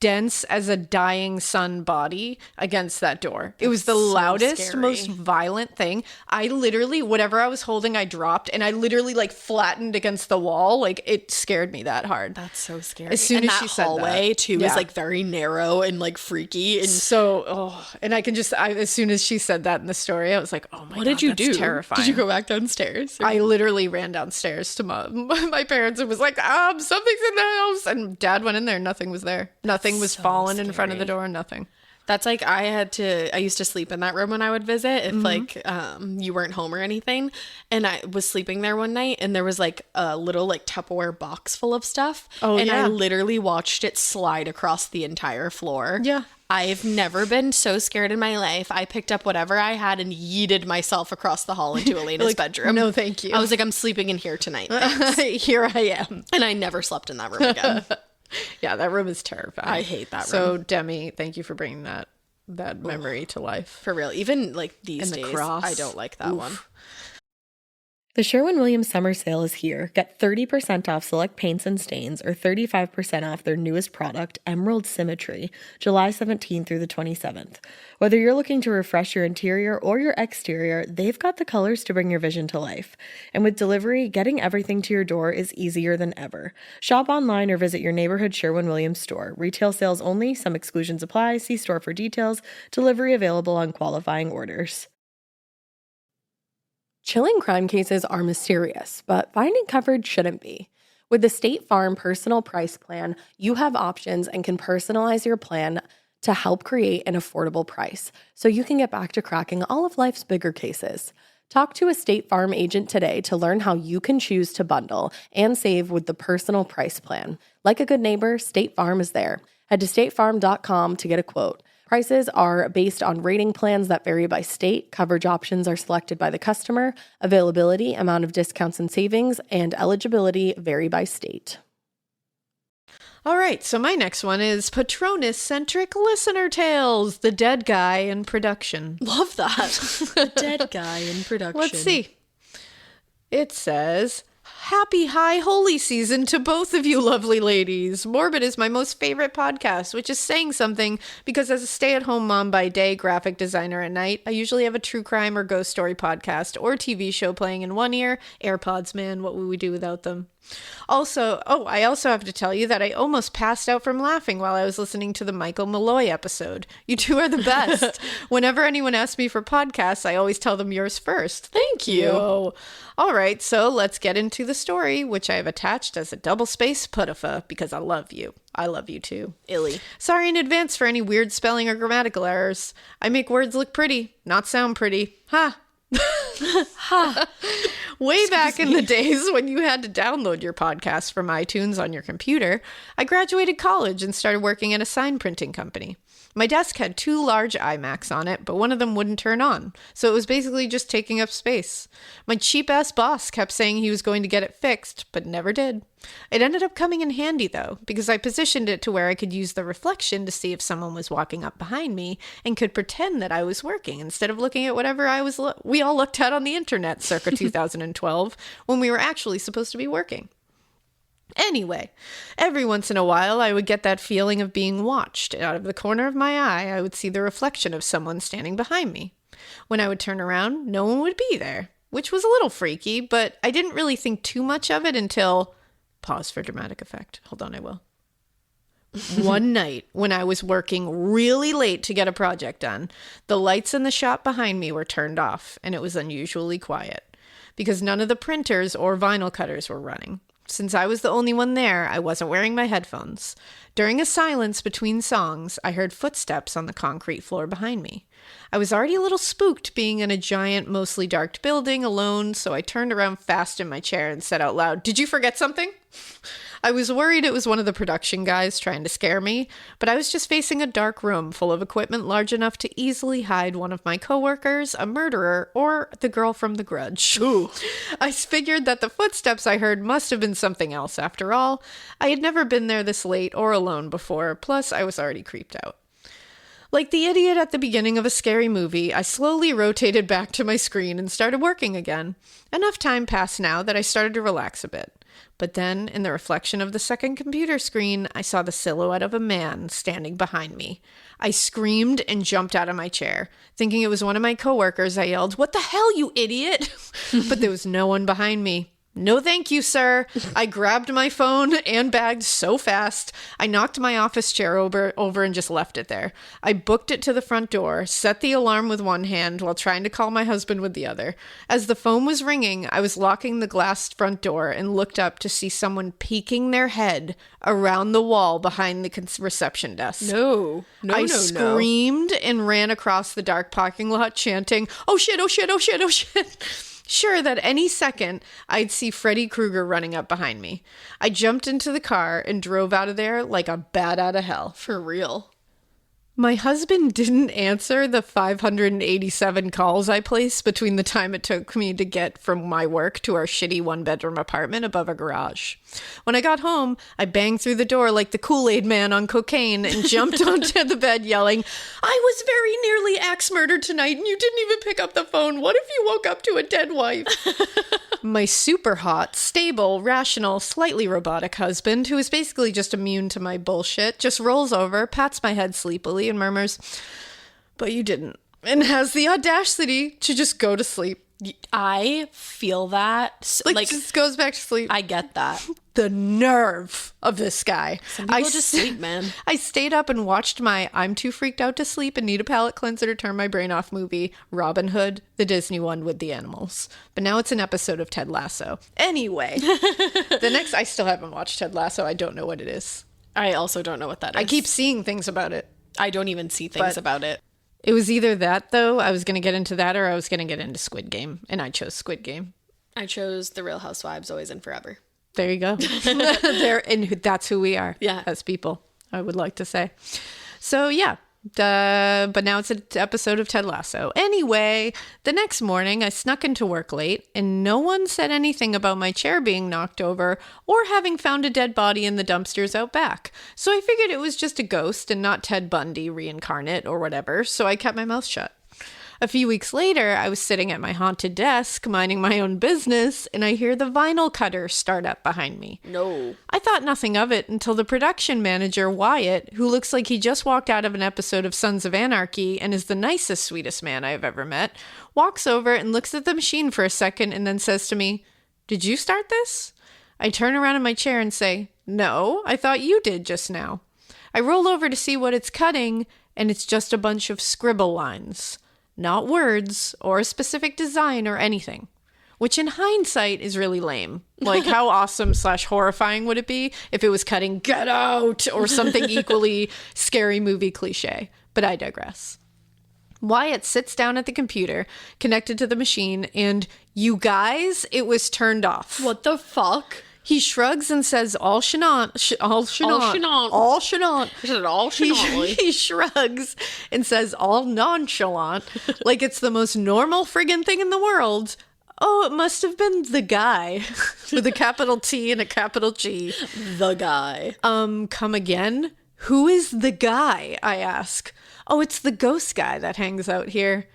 dense as a dying sun body against that door. It was the loudest, scary, most violent thing. I literally, whatever I was holding, I dropped, and I literally like flattened against the wall. Like, it scared me that hard. That's so scary. As soon and as that she said hallway that, too is like very narrow and like freaky. And and I can just, as soon as she said that in the story, I was like, oh my God, what did you do? Terrifying. Did you go back downstairs? I literally ran downstairs to my parents and was like, something's in the house. And Dad went in there. Nothing was there. Nothing was falling in front of the door. Nothing. That's like, I used to sleep in that room when I would visit if like you weren't home or anything. And I was sleeping there one night, and there was like a little like Tupperware box full of stuff. I literally watched it slide across the entire floor. Yeah. I've never been so scared in my life. I picked up whatever I had and yeeted myself across the hall into Alaina's bedroom. No, thank you. I was like, I'm sleeping in here tonight. Here I am. And I never slept in that room again. Yeah, that room is terrifying. I hate that room. So, Demi, thank you for bringing that memory to life. For real. Even like these days, I don't like that one. The Sherwin-Williams summer sale is here. Get 30% off select paints and stains, or 35% off their newest product, Emerald Symmetry, July 17th through the 27th. Whether you're looking to refresh your interior or your exterior, they've got the colors to bring your vision to life. And with delivery, getting everything to your door is easier than ever. Shop online or visit your neighborhood Sherwin-Williams store. Retail sales only. Some exclusions apply. See store for details. Delivery available on qualifying orders. Chilling crime cases are mysterious, but finding coverage shouldn't be. With the State Farm Personal Price Plan, you have options and can personalize your plan to help create an affordable price, so you can get back to cracking all of life's bigger cases. Talk to a State Farm agent today to learn how you can choose to bundle and save with the Personal Price Plan. Like a good neighbor, State Farm is there. Head to statefarm.com to get a quote. Prices are based on rating plans that vary by state. Coverage options are selected by the customer. Availability, amount of discounts and savings, and eligibility vary by state. All right, so my next one is Patronus-centric listener tales, the dead guy in production. Love that. The dead guy in production. Let's see. It says, Happy high holy season to both of you lovely ladies. Morbid is my most favorite podcast, which is saying something because as a stay-at-home mom by day, graphic designer at night, I usually have a true crime or ghost story podcast or TV show playing in one ear. AirPods, man, what would we do without them? I also have to tell you that I almost passed out from laughing while I was listening to the Michael Malloy episode. You two are the best. Whenever anyone asks me for podcasts, I always tell them yours first. Thank you. All right, so let's get into the story, which I have attached as a double space putafa because I love you. I love you too. Illy. Sorry in advance for any weird spelling or grammatical errors. I make words look pretty, not sound pretty. Ha! Way back in the days when you had to download your podcast from iTunes on your computer, I graduated college and started working at a sign printing company. My desk had 2 large iMacs on it, but one of them wouldn't turn on, so it was basically just taking up space. My cheap-ass boss kept saying he was going to get it fixed, but never did. It ended up coming in handy, though, because I positioned it to where I could use the reflection to see if someone was walking up behind me and could pretend that I was working instead of looking at whatever we all looked at on the internet circa 2012 when we were actually supposed to be working. Anyway, every once in a while, I would get that feeling of being watched. Out of the corner of my eye, I would see the reflection of someone standing behind me. When I would turn around, no one would be there, which was a little freaky, but I didn't really think too much of it until... Pause for dramatic effect. Hold on, I will. One night, when I was working really late to get a project done, the lights in the shop behind me were turned off, and it was unusually quiet, because none of the printers or vinyl cutters were running. Since I was the only one there, I wasn't wearing my headphones. During a silence between songs, I heard footsteps on the concrete floor behind me. I was already a little spooked being in a giant, mostly dark building alone, so I turned around fast in my chair and said out loud, "Did you forget something?" I was worried it was one of the production guys trying to scare me, but I was just facing a dark room full of equipment large enough to easily hide one of my coworkers, a murderer, or the girl from The Grudge. Ooh. I figured that the footsteps I heard must have been something else after all. I had never been there this late or alone before, plus I was already creeped out. Like the idiot at the beginning of a scary movie, I slowly rotated back to my screen and started working again. Enough time passed now that I started to relax a bit. But then, in the reflection of the second computer screen, I saw the silhouette of a man standing behind me. I screamed and jumped out of my chair. Thinking it was one of my coworkers, I yelled, "What the hell, you idiot?" But there was no one behind me. "No thank you, sir." I grabbed my phone and bag so fast, I knocked my office chair over and just left it there. I booked it to the front door, set the alarm with one hand while trying to call my husband with the other. As the phone was ringing, I was locking the glass front door and looked up to see someone peeking their head around the wall behind the reception desk. I screamed and ran across the dark parking lot chanting, "Oh shit, oh shit, oh shit, oh shit." Sure that any second I'd see Freddy Krueger running up behind me. I jumped into the car and drove out of there like a bat out of hell. For real. My husband didn't answer the 587 calls I placed between the time it took me to get from my work to our shitty one-bedroom apartment above a garage. When I got home, I banged through the door like the Kool-Aid man on cocaine and jumped onto the bed yelling, "I was very nearly axe murdered tonight and you didn't even pick up the phone. What if you woke up to a dead wife?" My super hot, stable, rational, slightly robotic husband, who is basically just immune to my bullshit, just rolls over, pats my head sleepily, and murmurs, "But you didn't," and has the audacity to just go to sleep. I feel that. Like just goes back to sleep. I get that. The nerve of this guy. Some people just sleep, man. I stayed up and watched my I'm too freaked out to sleep and need a palate cleanser to turn my brain off movie, Robin Hood, the Disney one with the animals. But now it's an episode of Ted Lasso. Anyway, I still haven't watched Ted Lasso. I don't know what it is. I also don't know what that is. I keep seeing things about it. I don't even see things about it. It was either that, though, I was going to get into that, or I was going to get into Squid Game, and I chose Squid Game. I chose The Real Housewives, Always and Forever. There you go. And that's who we are as people, I would like to say. So, yeah. But now it's an episode of Ted Lasso. Anyway, the next morning I snuck into work late and no one said anything about my chair being knocked over or having found a dead body in the dumpsters out back. So I figured it was just a ghost and not Ted Bundy reincarnate or whatever, so I kept my mouth shut. A few weeks later, I was sitting at my haunted desk, minding my own business, and I hear the vinyl cutter start up behind me. No. I thought nothing of it until the production manager, Wyatt, who looks like he just walked out of an episode of Sons of Anarchy and is the nicest, sweetest man I've ever met, walks over and looks at the machine for a second and then says to me, "Did you start this?" I turn around in my chair and say, "No, I thought you did just now." I roll over to see what it's cutting, and it's just a bunch of scribble lines. Not words or a specific design or anything. Which in hindsight is really lame. Like, how awesome / horrifying would it be if it was cutting "get out" or something equally scary movie cliche? But I digress. Wyatt sits down at the computer, connected to the machine, and you guys, it was turned off. What the fuck? He shrugs and says, all shenant. He shrugs and says, all nonchalant, like it's the most normal friggin' thing in the world. Oh, it must have been the guy with a capital T and a capital G. The guy. Come again? Who is the guy? I ask. Oh, it's the ghost guy that hangs out here.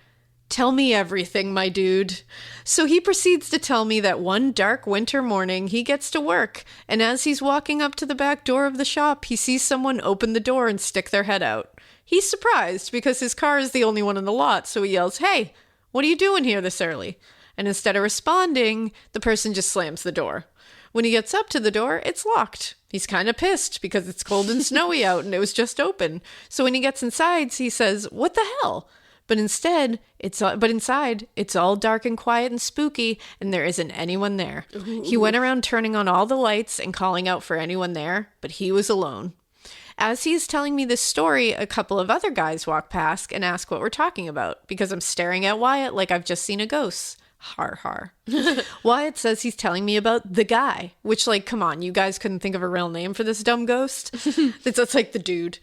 Tell me everything, my dude. So he proceeds to tell me that one dark winter morning he gets to work, and as he's walking up to the back door of the shop, he sees someone open the door and stick their head out. He's surprised because his car is the only one in the lot, so he yells, "Hey, what are you doing here this early?" And instead of responding, the person just slams the door. When he gets up to the door, it's locked. He's kind of pissed because it's cold and snowy out and it was just open. So when he gets inside, he says, "What the hell?" But inside, it's all dark and quiet and spooky, and there isn't anyone there. Ooh. He went around turning on all the lights and calling out for anyone there, but he was alone. As he's telling me this story, a couple of other guys walk past and ask what we're talking about, because I'm staring at Wyatt like I've just seen a ghost. Har har. Wyatt says he's telling me about the guy, which, like, come on, you guys couldn't think of a real name for this dumb ghost? That's like the dude.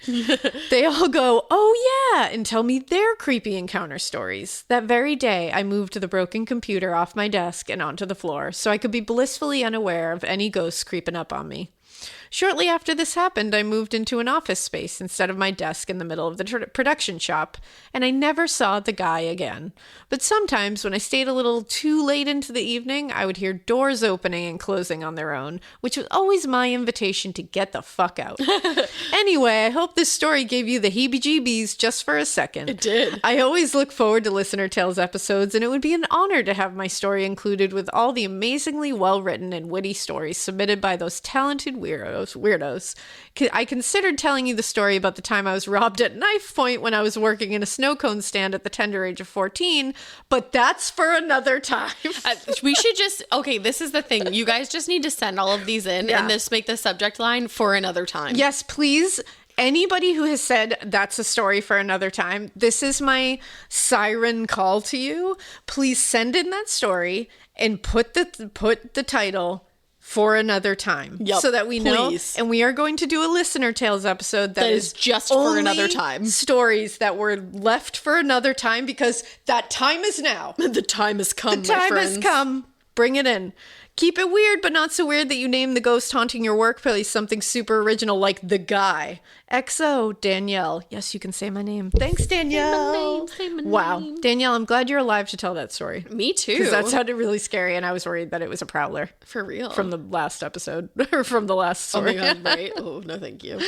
They all go, "Oh yeah," and tell me their creepy encounter stories. That very day, I moved the broken computer off my desk and onto the floor so I could be blissfully unaware of any ghosts creeping up on me. Shortly after this happened, I moved into an office space instead of my desk in the middle of the production shop, and I never saw the guy again. But sometimes, when I stayed a little too late into the evening, I would hear doors opening and closing on their own, which was always my invitation to get the fuck out. Anyway, I hope this story gave you the heebie-jeebies just for a second. It did. I always look forward to Listener Tales episodes, and it would be an honor to have my story included with all the amazingly well-written and witty stories submitted by those talented weirdos. I considered telling you the story about the time I was robbed at knife point when I was working in a snow cone stand at the tender age of 14, but that's for another time. We should just, okay, this is the thing. You guys just need to send all of these in and just make the subject line "for another time." Yes, please. Anybody who has said that's a story for another time, this is my siren call to you. Please send in that story and put the title "For Another Time." Yep, so that we know. please. And we are going to do a Listener Tales episode that is just for another time. Stories that were left for another time, because that time is now. The time has come, The time has come. Bring it in. Keep it weird, but not so weird that you name the ghost haunting your workplace something super original like The Guy. XO, Danielle. Yes, you can say my name. Thanks, Danielle. Say my name. Wow. Danielle, I'm glad you're alive to tell that story. Me too. Because that sounded really scary, and I was worried that it was a prowler. For real. From the last episode. Or from the last story. Oh my God, right? Oh, no thank you.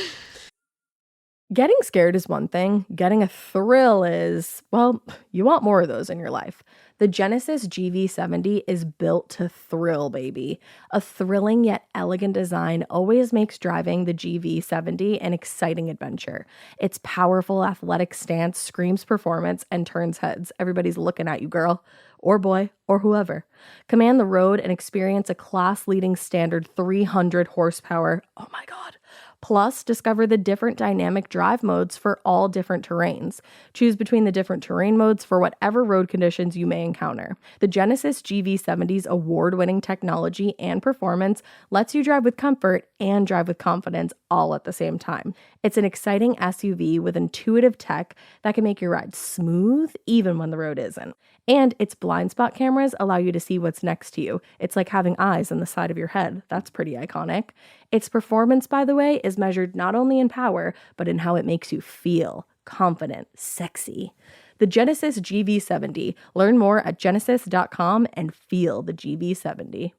Getting scared is one thing. Getting a thrill is, well, you want more of those in your life. The Genesis GV70 is built to thrill, baby. A thrilling yet elegant design always makes driving the GV70 an exciting adventure. Its powerful athletic stance screams performance and turns heads. Everybody's looking at you, girl, or boy, or whoever. Command the road and experience a class-leading standard 300 horsepower. Oh my God. Plus, discover the different dynamic drive modes for all different terrains. Choose between the different terrain modes for whatever road conditions you may encounter. The Genesis GV70's award-winning technology and performance lets you drive with comfort and drive with confidence all at the same time. It's an exciting SUV with intuitive tech that can make your ride smooth even when the road isn't. And its blind spot cameras allow you to see what's next to you. It's like having eyes on the side of your head. That's pretty iconic. Its performance, by the way, is measured not only in power, but in how it makes you feel confident, sexy. the Genesis GV70. Learn more at genesis.com and feel the GV70.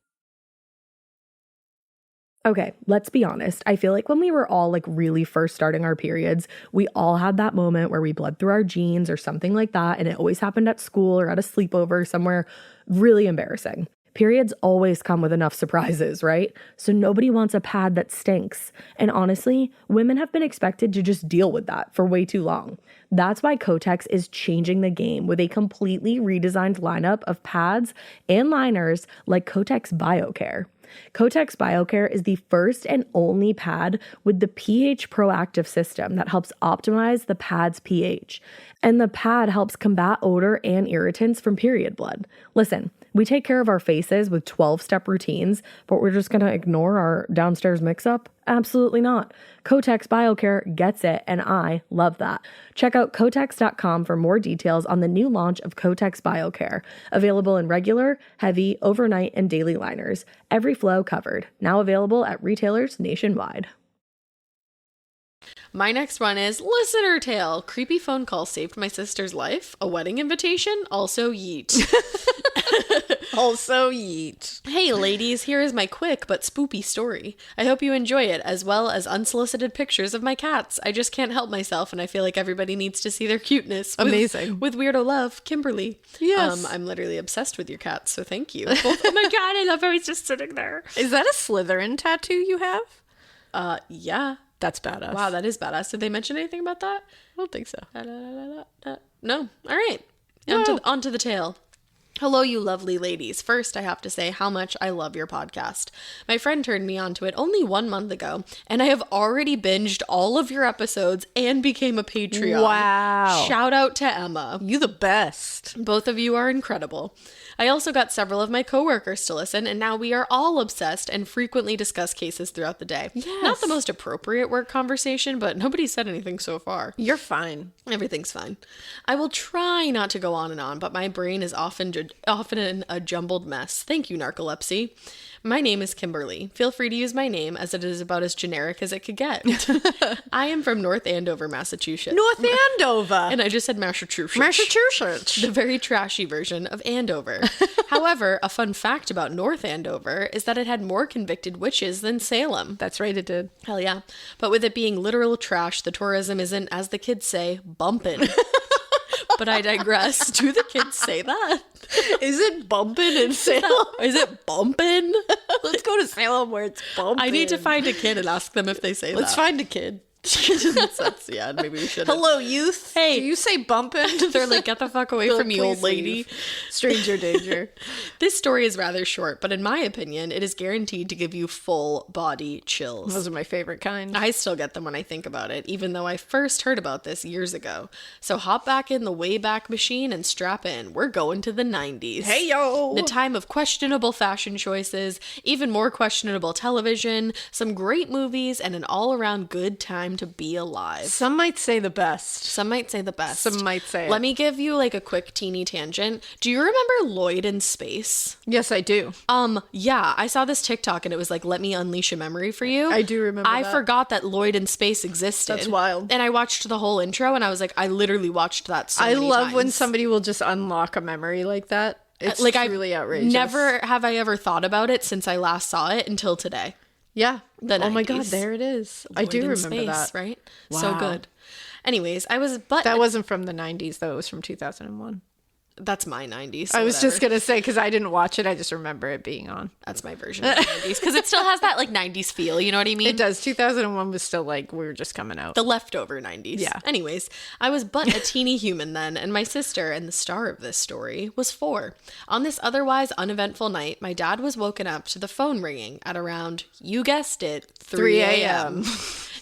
Okay, let's be honest. I feel like when we were all like really first starting our periods, we all had that moment where we bled through our jeans or something like that, and it always happened at school or at a sleepover somewhere really embarrassing. Periods always come with enough surprises, right? So nobody wants a pad that stinks. And honestly, women have been expected to just deal with that for way too long. That's why Kotex is changing the game with a completely redesigned lineup of pads and liners like Kotex BioCare. Kotex BioCare is the first and only pad with the pH proactive system that helps optimize the pad's pH. And the pad helps combat odor and irritants from period blood. Listen, we take care of our faces with 12-step routines, but we're just going to ignore our downstairs mix-up? Absolutely not. Kotex BioCare gets it, and I love that. Check out Kotex.com for more details on the new launch of Kotex BioCare, available in regular, heavy, overnight, and daily liners. Every flow covered. Now available at retailers nationwide. My next one is listener tale. Creepy phone call saved my sister's life. A wedding invitation. Also yeet. Also yeet. Hey ladies, here is my quick but spoopy story. I hope you enjoy it, as well as unsolicited pictures of my cats. I just can't help myself, and I feel like everybody needs to see their cuteness. Amazing. With Weirdo Love, Kimberly. Yes. I'm literally obsessed with your cats, so thank you. Oh my god, I love how he's just sitting there. Is that a Slytherin tattoo you have? Yeah. That's badass. Wow, that is badass. Did they mention anything about that? I don't think so. No. All right. No. On to the tale. Hello, you lovely ladies. First, I have to say how much I love your podcast. My friend turned me onto it only 1 month ago, and I have already binged all of your episodes and became a Patreon. Wow. Shout out to Emma. You the best. Both of you are incredible. I also got several of my coworkers to listen, and now we are all obsessed and frequently discuss cases throughout the day. Yes. Not the most appropriate work conversation, but nobody said anything so far. You're fine. Everything's fine. I will try not to go on and on, but my brain is often in a jumbled mess. Thank you, narcolepsy. My name is Kimberly. Feel free to use my name, as it is about as generic as it could get. I am from North Andover, Massachusetts. North Andover. And I just said Massachusetts. Massachusetts. The very trashy version of Andover. However, a fun fact about North Andover is that it had more convicted witches than Salem. That's right, it did. Hell yeah. But with it being literal trash, the tourism isn't, as the kids say, bumpin'. But I digress. Do the kids say that? Is it bumpin' in Salem? Is it bumpin'? Let's go to Salem where it's bumpin'. I need to find a kid and ask them if they say that. Let's find a kid. Yeah, maybe we should. Hello, youth. Hey. Do you say bumpin'? They're like, get the fuck away from me, old lady. Leave. Stranger danger. This story is rather short, but in my opinion, it is guaranteed to give you full body chills. Those are my favorite kind. I still get them when I think about it, even though I first heard about this years ago. So hop back in the Wayback Machine and strap in. We're going to the 90s. Hey, yo! The time of questionable fashion choices, even more questionable television, some great movies, and an all-around good time to be alive. Some might say the best. Some might say the best. Some might say Let me give you like a quick teeny tangent. Do you remember Lloyd in Space? Yes, I do. Yeah, I saw this TikTok and it was like, let me unleash a memory for you. I do remember I that. forgot that Lloyd in Space existed. That's wild. And I watched the whole intro and I was like, I literally watched that so many love times. when somebody will just unlock a memory like that. It's like, truly outrageous. Never have I ever thought about it since I last saw it until today. Yeah. The oh my God, 90s. there it is. I Lloyd do in remember Space, that. right? Wow. So good. Anyways, That wasn't from the 90s, though. It was from 2001. That's my 90s. I was whatever. just going to say, because I didn't watch it, I just remember it being on. That's my version of the 90s. Because it still has that like 90s feel, you know what I mean? It does. 2001 was still like, we were just coming out. The leftover 90s. Yeah. Anyways, I was but a teeny human then, and my sister, and the star of this story, was 4. On this otherwise uneventful night, my dad was woken up to the phone ringing at around, you guessed it, 3 a.m.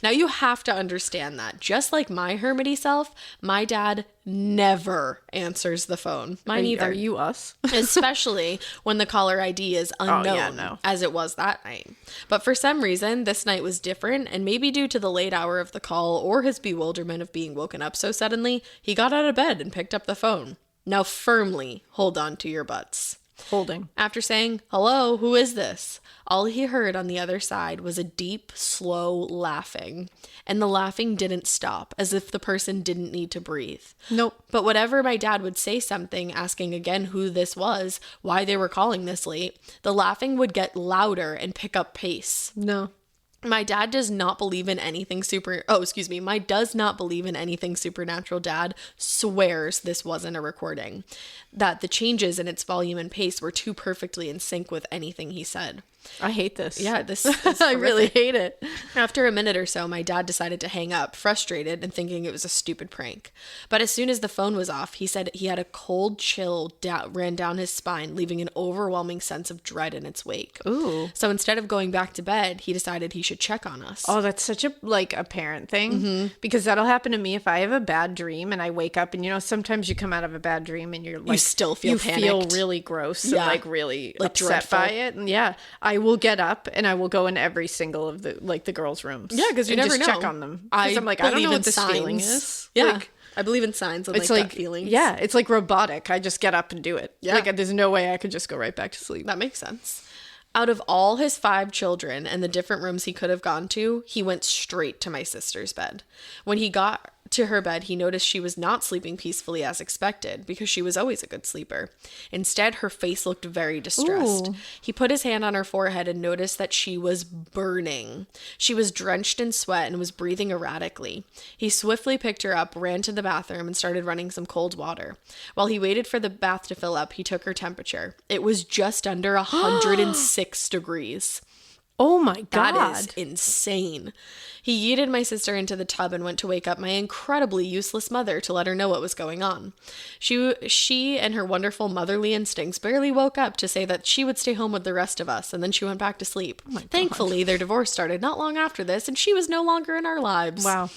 Now you have to understand that, just like my hermity self, my dad never answers the phone. Mine either. Are you us? Especially when the caller ID is unknown, no. as it was that night. But for some reason, this night was different, and maybe due to the late hour of the call or his bewilderment of being woken up so suddenly, he got out of bed and picked up the phone. Now firmly hold on to your butts. Holding. After saying, "Hello, who is this?" all he heard on the other side was a deep, slow laughing. And the laughing didn't stop, as if the person didn't need to breathe. Nope. But whenever my dad would say something, asking again who this was, why they were calling this late, the laughing would get louder and pick up pace. No. My dad does not believe in anything my does not believe in anything supernatural dad swears this wasn't a recording. That the changes in its volume and pace were too perfectly in sync with anything he said. I hate this. Yeah, this is I really hate it. After a minute or so, my dad decided to hang up, frustrated and thinking it was a stupid prank. But as soon as the phone was off, he said he had a cold chill ran down his spine, leaving an overwhelming sense of dread in its wake. Ooh. So instead of going back to bed, he decided he should check on us. Oh, that's such a parent thing, because that'll happen to me if I have a bad dream and I wake up and sometimes you come out of a bad dream and you're like, you still feel panicked. Feel really gross and like really like upset dreadful. by it. And I will get up and I will go in every single of the girls' rooms. Yeah, because you never just know. check on them. I'm like, I don't know what this feeling is. Yeah. Like, I believe in signs and it's like gut feelings. Yeah, it's like robotic. I just get up and do it. Yeah. Like there's no way I could just go right back to sleep. That makes sense. Out of all his 5 children and the different rooms he could have gone to, he went straight to my sister's bed. When he got to her bed, he noticed she was not sleeping peacefully as expected, because she was always a good sleeper. Instead, her face looked very distressed. Ooh. He put his hand on her forehead and noticed that she was burning. She was drenched in sweat and was breathing erratically. He swiftly picked her up, ran to the bathroom, and started running some cold water. While he waited for the bath to fill up, he took her temperature. It was just under 106 degrees. Oh my God. That is insane. He yeeted my sister into the tub and went to wake up my incredibly useless mother to let her know what was going on. She and her wonderful motherly instincts barely woke up to say that she would stay home with the rest of us, and then she went back to sleep. Oh my God. Thankfully, their divorce started not long after this, and she was no longer in our lives. Wow.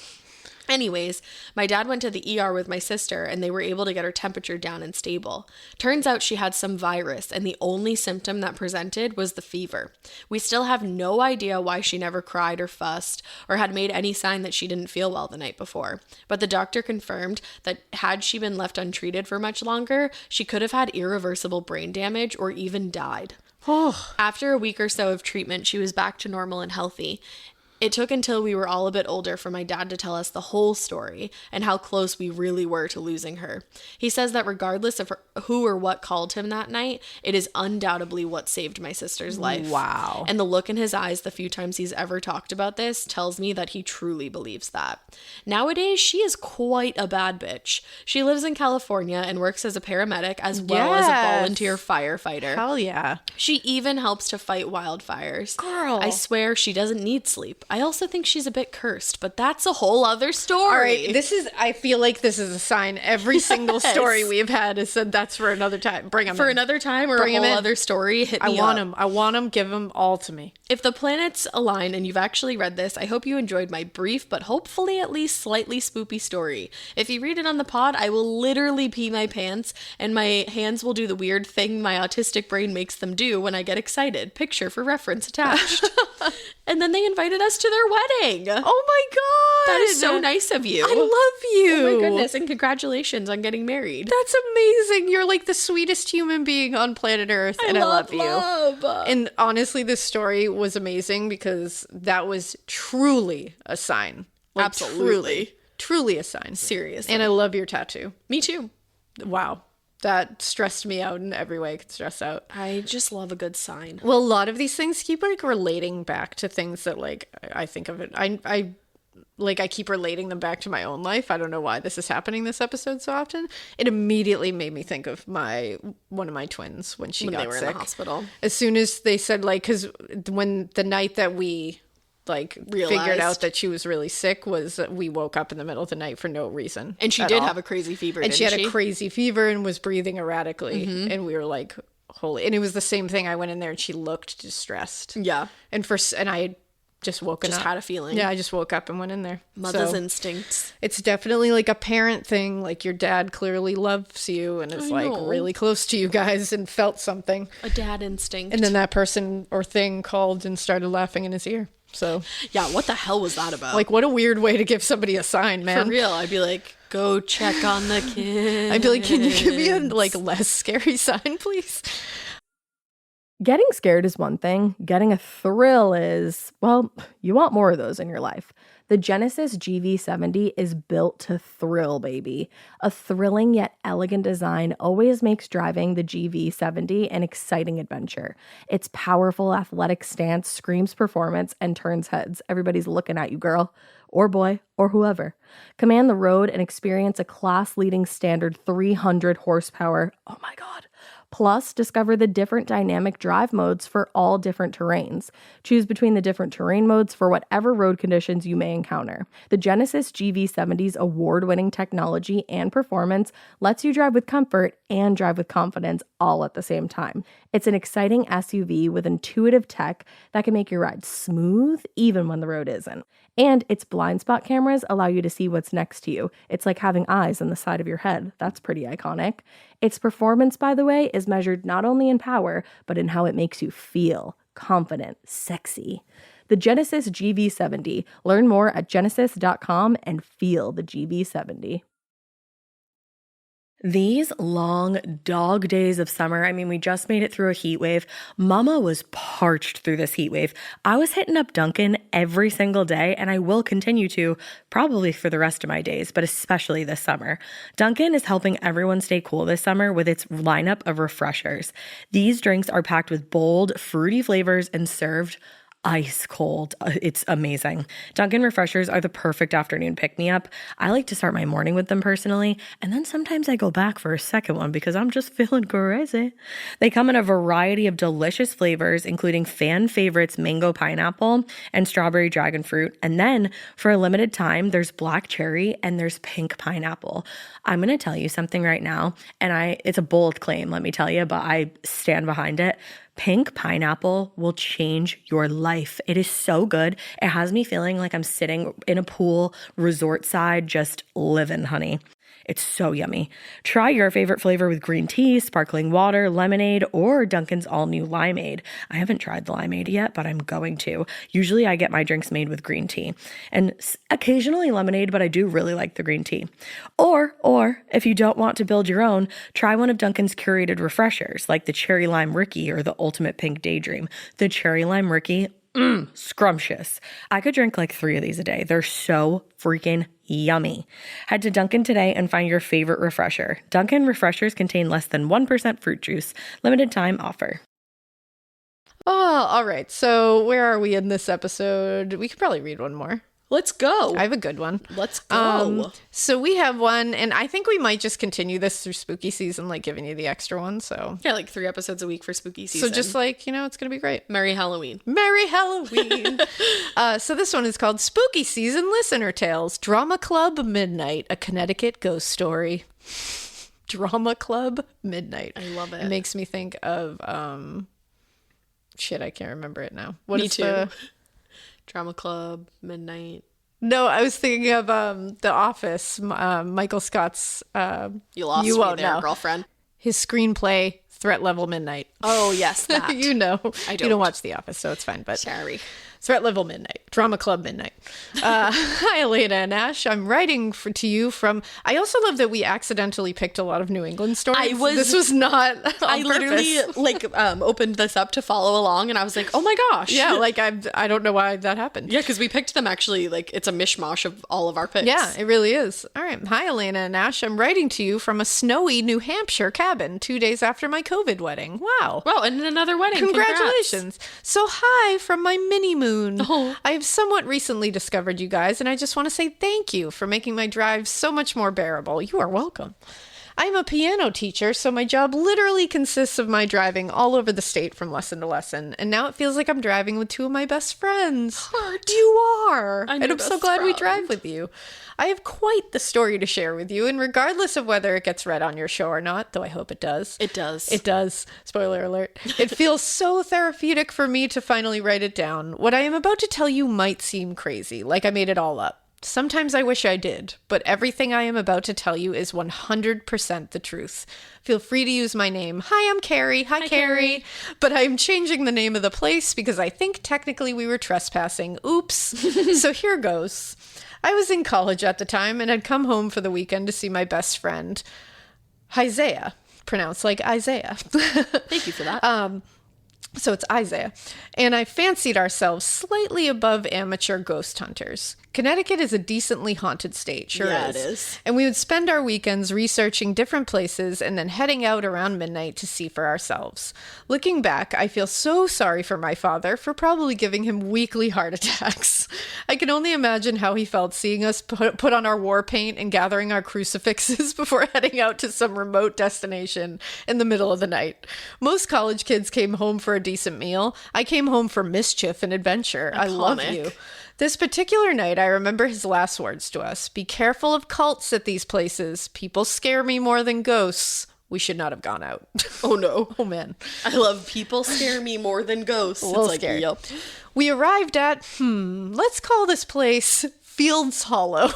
Anyways, my dad went to the ER with my sister and they were able to get her temperature down and stable. Turns out she had some virus and the only symptom that presented was the fever. We still have no idea why she never cried or fussed or had made any sign that she didn't feel well the night before. But the doctor confirmed that had she been left untreated for much longer, she could have had irreversible brain damage or even died. Oh. After a week or so of treatment, she was back to normal and healthy. It took until we were all a bit older for my dad to tell us the whole story and how close we really were to losing her. He says that regardless of who or what called him that night, it is undoubtedly what saved my sister's life. Wow. And the look in his eyes the few times he's ever talked about this tells me that he truly believes that. Nowadays, she is quite a bad bitch. She lives in California and works as a paramedic as well as a volunteer firefighter. Hell yeah. She even helps to fight wildfires. Girl. I swear she doesn't need sleep. I also think she's a bit cursed, but that's a whole other story. All right, I feel like this is a sign. Every single story we have had has said that's for another time. Bring them for in. another time or Bring a 'em whole in. other story. Hit me I want up. them. I want them. Give them all to me. If the planets align and you've actually read this, I hope you enjoyed my brief but hopefully at least slightly spoopy story. If you read it on the pod, I will literally pee my pants and my hands will do the weird thing my autistic brain makes them do when I get excited. Picture for reference attached. And then they invited us to their wedding. Oh my God. That is so nice of you. I love you. Oh my goodness, and congratulations on getting married. That's amazing. You're like the sweetest human being on planet Earth, and I love you. And honestly, this story was amazing because that was truly a sign. Like, Absolutely. Truly a sign. Seriously. And I love your tattoo. Me too. Wow. That stressed me out in every way I could stress out. I just love a good sign. Well, a lot of these things keep like relating back to things that like I think of it. I keep relating them back to my own life. I don't know why this is happening this episode so often. It immediately made me think of one of my twins when she got they were sick. in the hospital. As soon as they said because when the night that we figured out that she was really sick was we woke up in the middle of the night for no reason. And she did have a crazy fever, and didn't she had a crazy fever and was breathing erratically. Mm-hmm. And we were like, holy. And it was the same thing. I went in there and she looked distressed. Yeah. And I had just woken up. had a feeling. Yeah, I just woke up and went in there. Mother's So, instincts. it's definitely like a parent thing. Like your dad clearly loves you and is like really close to you guys and felt something. A dad instinct. And then that person or thing called and started laughing in his ear. So yeah, what the hell was that about? like, what a weird way to give somebody a sign, man. For real, I'd be like, go check on the kid. I'd be like, can you give me a like less scary sign, please? Getting scared is one thing. Getting a thrill is, well, you want more of those in your life. The Genesis GV70 is built to thrill, baby. A thrilling yet elegant design always makes driving the GV70 an exciting adventure. Its powerful athletic stance screams performance and turns heads. Everybody's looking at you, girl, or boy, or whoever. Command the road and experience a class-leading standard 300 horsepower. Oh my God. Plus, discover the different dynamic drive modes for all different terrains. Choose between the different terrain modes for whatever road conditions you may encounter. The Genesis GV70's award-winning technology and performance lets you drive with comfort and drive with confidence all at the same time. It's an exciting SUV with intuitive tech that can make your ride smooth even when the road isn't. And its blind spot cameras allow you to see what's next to you. It's like having eyes on the side of your head. That's pretty iconic. Its performance, by the way, is measured not only in power, but in how it makes you feel confident, sexy. The Genesis GV70. Learn more at genesis.com and feel the GV70. These long dog days of summer, I mean, we just made it through a heat wave. Mama was parched through this heat wave. I was hitting up Dunkin' every single day, and I will continue to probably for the rest of my days, but especially this summer. Dunkin' is helping everyone stay cool this summer with its lineup of refreshers. These drinks are packed with bold, fruity flavors and served ice cold. It's amazing. Dunkin' refreshers are the perfect afternoon pick-me-up. I like to start my morning with them personally, and then sometimes I go back for a second one because I'm just feeling crazy. They come in a variety of delicious flavors, including fan favorites mango pineapple and strawberry dragon fruit. And then for a limited time, there's black cherry and there's pink pineapple. I'm going to tell you something right now, and it's a bold claim, let me tell you, but I stand behind it. Pink pineapple will change your life. It is so good. It has me feeling like I'm sitting in a pool, resort side, just living, honey. It's so yummy. Try your favorite flavor with green tea, sparkling water, lemonade, or Dunkin's all-new limeade. I haven't tried the limeade yet, but I'm going to. Usually I get my drinks made with green tea and occasionally lemonade, but I do really like the green tea. Or if you don't want to build your own, try one of Dunkin's curated refreshers like the Cherry Lime Ricky or the Ultimate Pink Daydream. The Cherry Lime Ricky, scrumptious. I could drink like 3 of these a day. They're so freaking yummy. Head to Dunkin' today and find your favorite refresher. Dunkin' refreshers contain less than 1% fruit juice. Limited time offer. Oh, all right. So where are we in this episode? We could probably read one more. Let's go. I have a good one. Let's go. So we have one, and I think we might just continue this through spooky season, like giving you the extra one. So Yeah, like 3 episodes a week for spooky season. So just like, it's going to be great. Merry Halloween. Merry Halloween. So this one is called Spooky Season Listener Tales, Drama Club Midnight, a Connecticut Ghost Story. Drama Club Midnight. I love it. It makes me think of, I can't remember it now. Me too. Drama Club, Midnight. No, I was thinking of The Office, Michael Scott's... You lost me there, girlfriend. His screenplay, Threat Level Midnight. Oh, yes, that. You know. I don't. You don't watch The Office, so it's fine. But Sorry. Threat Level Midnight. Drama Club Midnight. Hi, Alaina and Ash. I'm writing to you from... I also love that we accidentally picked a lot of New England stories. This was not on I literally, opened this up to follow along, and I was like, oh my gosh. Yeah, I don't know why that happened. Yeah, because we picked them actually, it's a mishmash of all of our picks. Yeah, it really is. All right. Hi, Alaina and Ash. I'm writing to you from a snowy New Hampshire cabin 2 days after my COVID wedding. Wow. Wow, and another wedding. Congratulations. So hi from my mini moon. Oh. I have somewhat recently discovered you guys, and I just want to say thank you for making my drive so much more bearable. You are welcome. I'm a piano teacher, so my job literally consists of my driving all over the state from lesson to lesson, and now it feels like I'm driving with 2 of my best friends. Heart. You are. I'm and your I'm so best glad we friend. drive with you. I have quite the story to share with you, and regardless of whether it gets read on your show or not, though I hope it does. It does. It does. Spoiler alert. It feels so therapeutic for me to finally write it down. What I am about to tell you might seem crazy, like I made it all up. Sometimes I wish I did, but everything I am about to tell you is 100% the truth. Feel free to use my name. Hi, I'm Carrie. Hi, Carrie. But I'm changing the name of the place because I think technically we were trespassing. Oops. So here goes. I was in college at the time and had come home for the weekend to see my best friend, Isaiah, pronounced like Isaiah. Thank you for that. So it's Isaiah. And I fancied ourselves slightly above amateur ghost hunters. Connecticut is a decently haunted state, sure Yeah, is. it is. And we would spend our weekends researching different places and then heading out around midnight to see for ourselves. Looking back, I feel so sorry for my father for probably giving him weekly heart attacks. I can only imagine how he felt seeing us put on our war paint and gathering our crucifixes before heading out to some remote destination in the middle of the night. Most college kids came home for a decent meal. I came home for mischief and adventure. I love you. This particular night, I remember his last words to us. Be careful of cults at these places. People scare me more than ghosts. We should not have gone out. Oh, no. Oh, man. I love people scare me more than ghosts. A little It's like, scary. yup. We arrived at, let's call this place Fields Hollow.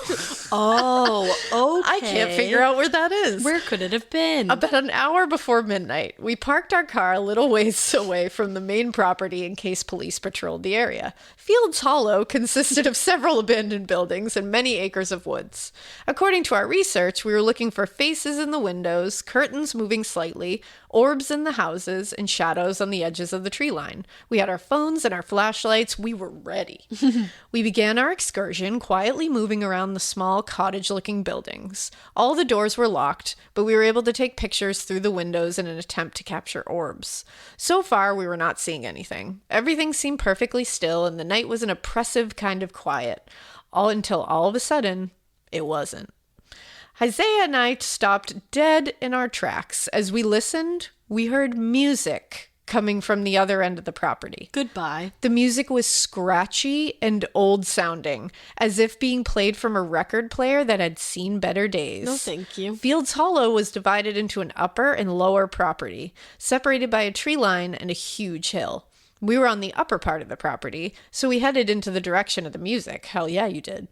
Oh, okay. I can't figure out where that is. Where could it have been? About an hour before midnight, we parked our car a little ways away from the main property in case police patrolled the area. Fields Hollow consisted of several abandoned buildings and many acres of woods. According to our research, we were looking for faces in the windows, curtains moving slightly, orbs in the houses, and shadows on the edges of the tree line. We had our phones and our flashlights. We were ready. We began our excursion, quietly moving around the small cottage-looking buildings. All the doors were locked, but we were able to take pictures through the windows in an attempt to capture orbs. So far, we were not seeing anything. Everything seemed perfectly still, and the night was an oppressive kind of quiet. Until all of a sudden, it wasn't. Isaiah and I stopped dead in our tracks. As we listened, we heard music coming from the other end of the property. Goodbye. The music was scratchy and old sounding, as if being played from a record player that had seen better days. No, thank you. Fields Hollow was divided into an upper and lower property, separated by a tree line and a huge hill. We were on the upper part of the property, so we headed into the direction of the music. Hell yeah, you did.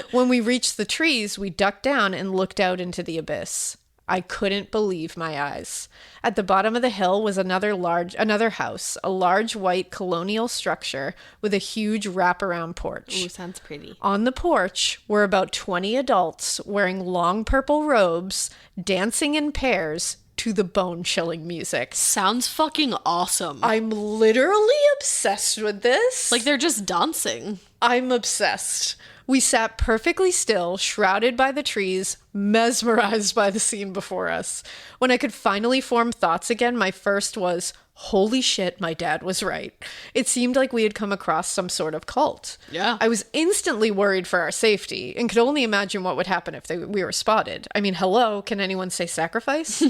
When we reached the trees, we ducked down and looked out into the abyss. I couldn't believe my eyes. At the bottom of the hill was another house, a large white colonial structure with a huge wraparound porch. Ooh, sounds pretty. On the porch were about 20 adults wearing long purple robes, dancing in pairs to the bone-chilling music. Sounds fucking awesome. I'm literally obsessed with this. Like they're just dancing. I'm obsessed. We sat perfectly still, shrouded by the trees, mesmerized by the scene before us. When I could finally form thoughts again, my first was, holy shit, my dad was right. It seemed like we had come across some sort of cult. Yeah. I was instantly worried for our safety and could only imagine what would happen if we were spotted. I mean, hello, can anyone say sacrifice?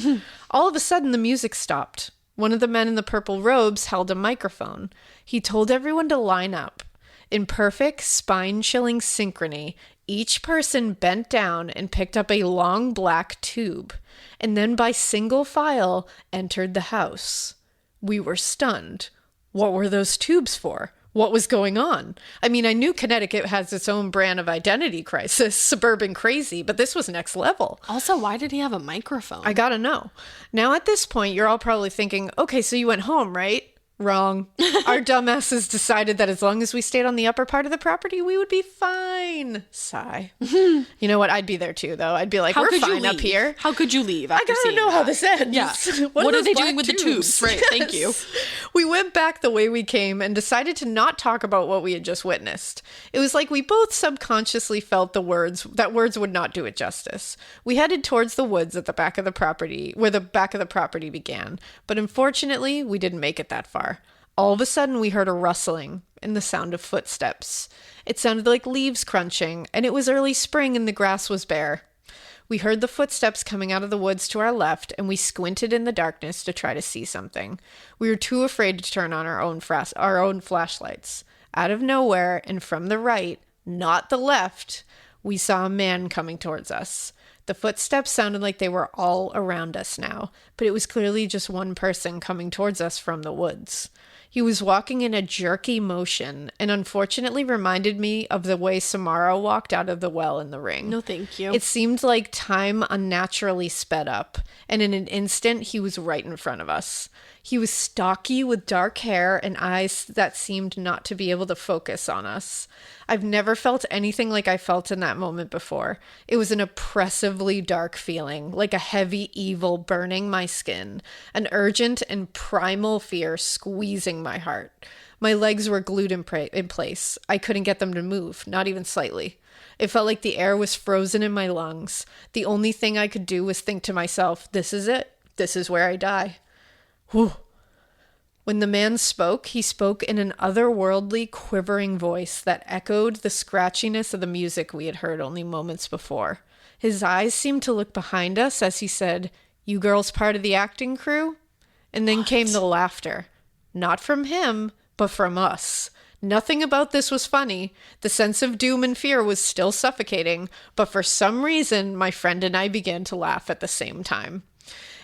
All of a sudden, the music stopped. One of the men in the purple robes held a microphone. He told everyone to line up. In perfect, spine-chilling synchrony, each person bent down and picked up a long black tube, and then by single file entered the house. We were stunned. What were those tubes for? What was going on? I mean, I knew Connecticut has its own brand of identity crisis, suburban crazy, but this was next level. Also, why did he have a microphone? I gotta know. Now, at this point, you're all probably thinking, okay, so you went home, right? Wrong. Our dumbasses decided that as long as we stayed on the upper part of the property, we would be fine. Sigh. You know what? I'd be there too, though. I'd be like, we're fine up here. How could you leave? I After gotta seeing know how that? this ends. Yeah. What What are are they those doing black with the tubes? Right. Thank you. We went back the way we came and decided to not talk about what we had just witnessed. It was like we both subconsciously felt that words would not do it justice. We headed towards the woods at the back of the property, where the back of the property began. But unfortunately, we didn't make it that far. All of a sudden, we heard a rustling and the sound of footsteps. It sounded like leaves crunching, and it was early spring and the grass was bare. We heard the footsteps coming out of the woods to our left, and we squinted in the darkness to try to see something. We were too afraid to turn on our own flashlights. Out of nowhere, and from the right, not the left, we saw a man coming towards us. The footsteps sounded like they were all around us now, but it was clearly just one person coming towards us from the woods. He was walking in a jerky motion and unfortunately reminded me of the way Samara walked out of the well in The Ring. No, thank you. It seemed like time unnaturally sped up, and in an instant, he was right in front of us. He was stocky with dark hair and eyes that seemed not to be able to focus on us. I've never felt anything like I felt in that moment before. It was an oppressively dark feeling, like a heavy evil burning my skin, an urgent and primal fear squeezing my heart. My legs were glued in place. I couldn't get them to move, not even slightly. It felt like the air was frozen in my lungs. The only thing I could do was think to myself, this is it. This is where I die. Whew. When the man spoke, he spoke in an otherworldly, quivering voice that echoed the scratchiness of the music we had heard only moments before. His eyes seemed to look behind us as he said, "You girls part of the acting crew?" And then came the laughter. Not from him, but from us. Nothing about this was funny. The sense of doom and fear was still suffocating, but for some reason, my friend and I began to laugh at the same time.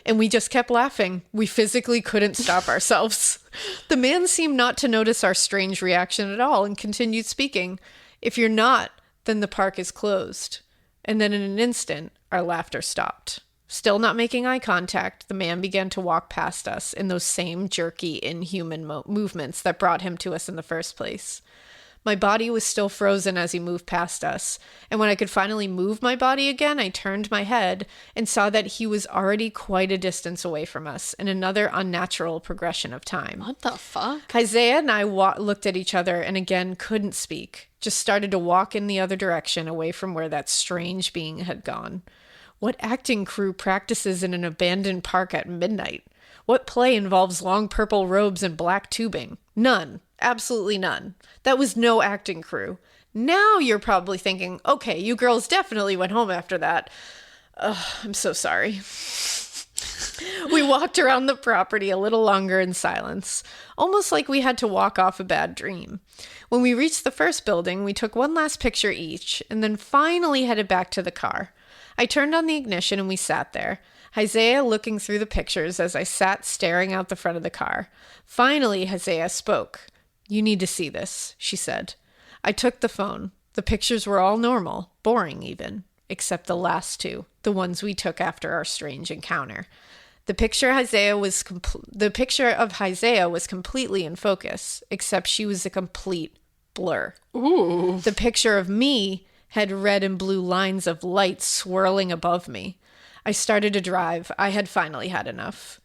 And we just kept laughing. We physically couldn't stop ourselves. The man seemed not to notice our strange reaction at all and continued speaking. "If you're not, then the park is closed." And then in an instant, our laughter stopped. Still not making eye contact, the man began to walk past us in those same jerky, inhuman movements that brought him to us in the first place. My body was still frozen as he moved past us, and when I could finally move my body again, I turned my head and saw that he was already quite a distance away from us in another unnatural progression of time. What the fuck? Isaiah and I looked at each other and again couldn't speak, just started to walk in the other direction away from where that strange being had gone. What acting crew practices in an abandoned park at midnight? What play involves long purple robes and black tubing? None. Absolutely none. That was no acting crew. Now you're probably thinking, okay, you girls definitely went home after that. I'm so sorry. We walked around the property a little longer in silence, almost like we had to walk off a bad dream. When we reached the first building, we took one last picture each, and then finally headed back to the car. I turned on the ignition and we sat there, Isaiah looking through the pictures as I sat staring out the front of the car. Finally, Isaiah spoke. "You need to see this," she said. I took the phone. The pictures were all normal, boring even, except the last two, the ones we took after our strange encounter. The picture of Isaiah was completely in focus, except she was a complete blur. Ooh. The picture of me had red and blue lines of light swirling above me. I started to drive. I had finally had enough.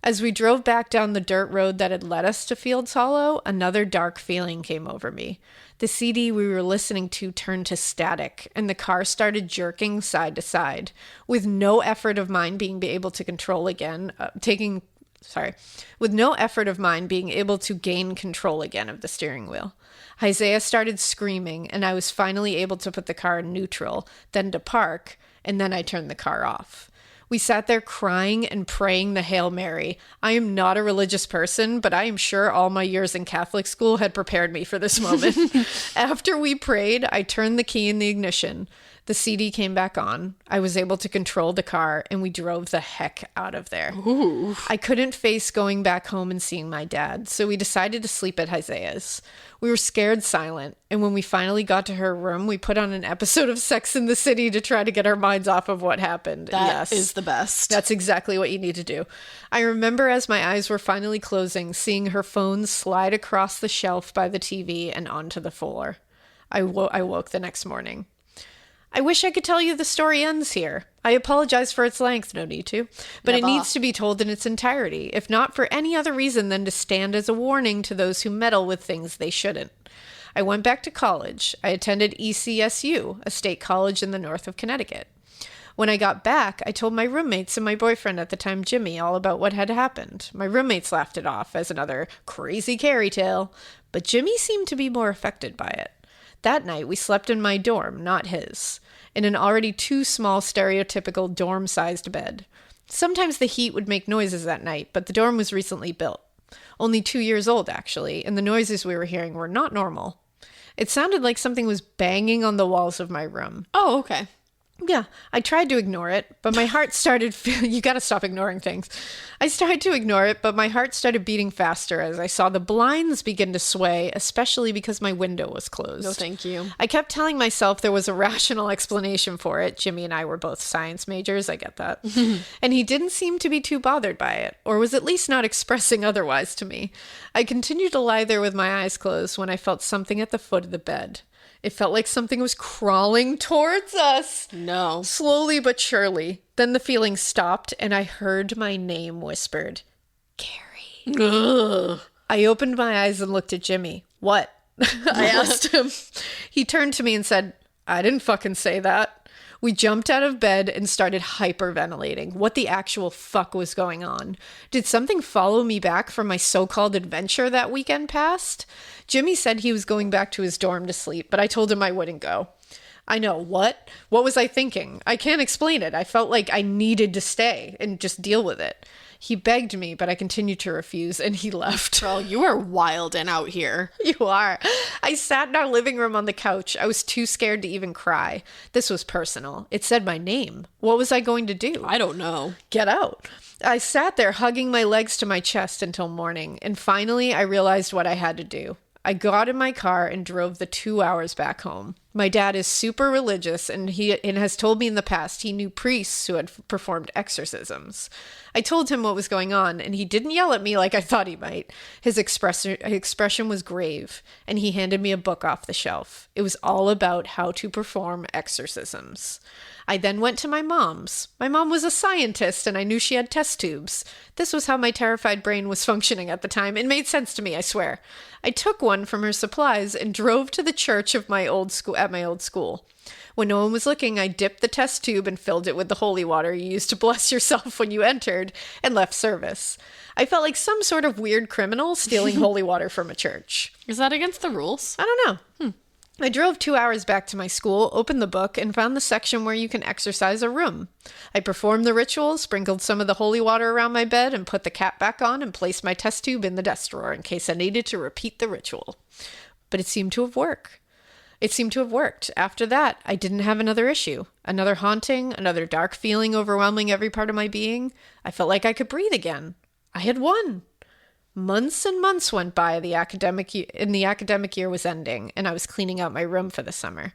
As we drove back down the dirt road that had led us to Fields Hollow, another dark feeling came over me. The CD we were listening to turned to static, and the car started jerking side to side, with no effort of mine being able to gain control again of the steering wheel. Isaiah started screaming, and I was finally able to put the car in neutral, then to park, and then I turned the car off. We sat there crying and praying the Hail Mary. I am not a religious person, but I am sure all my years in Catholic school had prepared me for this moment. After we prayed, I turned the key in the ignition. The CD came back on. I was able to control the car, and we drove the heck out of there. Ooh. I couldn't face going back home and seeing my dad, so we decided to sleep at Isaiah's. We were scared silent, and when we finally got to her room, we put on an episode of Sex and the City to try to get our minds off of what happened. That is the best. That's exactly what you need to do. I remember as my eyes were finally closing, seeing her phone slide across the shelf by the TV and onto the floor. I woke the next morning. I wish I could tell you the story ends here. I apologize for its length, no need to. But it needs to be told in its entirety, if not for any other reason than to stand as a warning to those who meddle with things they shouldn't. I went back to college. I attended ECSU, a state college in the north of Connecticut. When I got back, I told my roommates and my boyfriend at the time, Jimmy, all about what had happened. My roommates laughed it off as another crazy Carrie tale, but Jimmy seemed to be more affected by it. That night, we slept in my dorm, not his, in an already too small stereotypical dorm-sized bed. Sometimes the heat would make noises at night, but the dorm was recently built. Only 2 years old, actually, and the noises we were hearing were not normal. It sounded like something was banging on the walls of my room. Oh, okay. Yeah, I tried to ignore it, but my heart started... You gotta stop ignoring things. I started to ignore it, but my heart started beating faster as I saw the blinds begin to sway, especially because my window was closed. No, thank you. I kept telling myself there was a rational explanation for it. Jimmy and I were both science majors, I get that. And he didn't seem to be too bothered by it, or was at least not expressing otherwise to me. I continued to lie there with my eyes closed when I felt something at the foot of the bed. It felt like something was crawling towards us. No. Slowly but surely. Then the feeling stopped and I heard my name whispered. Carrie. Ugh. I opened my eyes and looked at Jimmy. What? I asked him. He turned to me and said, I didn't fucking say that. We jumped out of bed and started hyperventilating. What the actual fuck was going on? Did something follow me back from my so-called adventure that weekend past? Jimmy said he was going back to his dorm to sleep, but I told him I wouldn't go. I know. What? What was I thinking? I can't explain it. I felt like I needed to stay and just deal with it. He begged me, but I continued to refuse, and he left. Girl, you are wild and out here. You are. I sat in our living room on the couch. I was too scared to even cry. This was personal. It said my name. What was I going to do? I don't know. Get out. I sat there hugging my legs to my chest until morning, and finally I realized what I had to do. I got in my car and drove the 2 hours back home. My dad is super religious and has told me in the past he knew priests who had performed exorcisms. I told him what was going on and he didn't yell at me like I thought he might. His expression was grave and he handed me a book off the shelf. It was all about how to perform exorcisms. I then went to my mom's. My mom was a scientist and I knew she had test tubes. This was how my terrified brain was functioning at the time. It made sense to me, I swear. I took one from her supplies and drove to the church of my old school. When no one was looking, I dipped the test tube and filled it with the holy water you used to bless yourself when you entered and left service. I felt like some sort of weird criminal stealing holy water from a church. Is that against the rules? I don't know. I drove 2 hours back to my school, opened the book, and found the section where you can exorcise a room. I performed the ritual, sprinkled some of the holy water around my bed, and put the cap back on and placed my test tube in the desk drawer in case I needed to repeat the ritual. But it seemed to have worked. After that, I didn't have another issue. Another haunting, another dark feeling overwhelming every part of my being. I felt like I could breathe again. I had won. Months and months went by, and the academic year was ending, and I was cleaning out my room for the summer.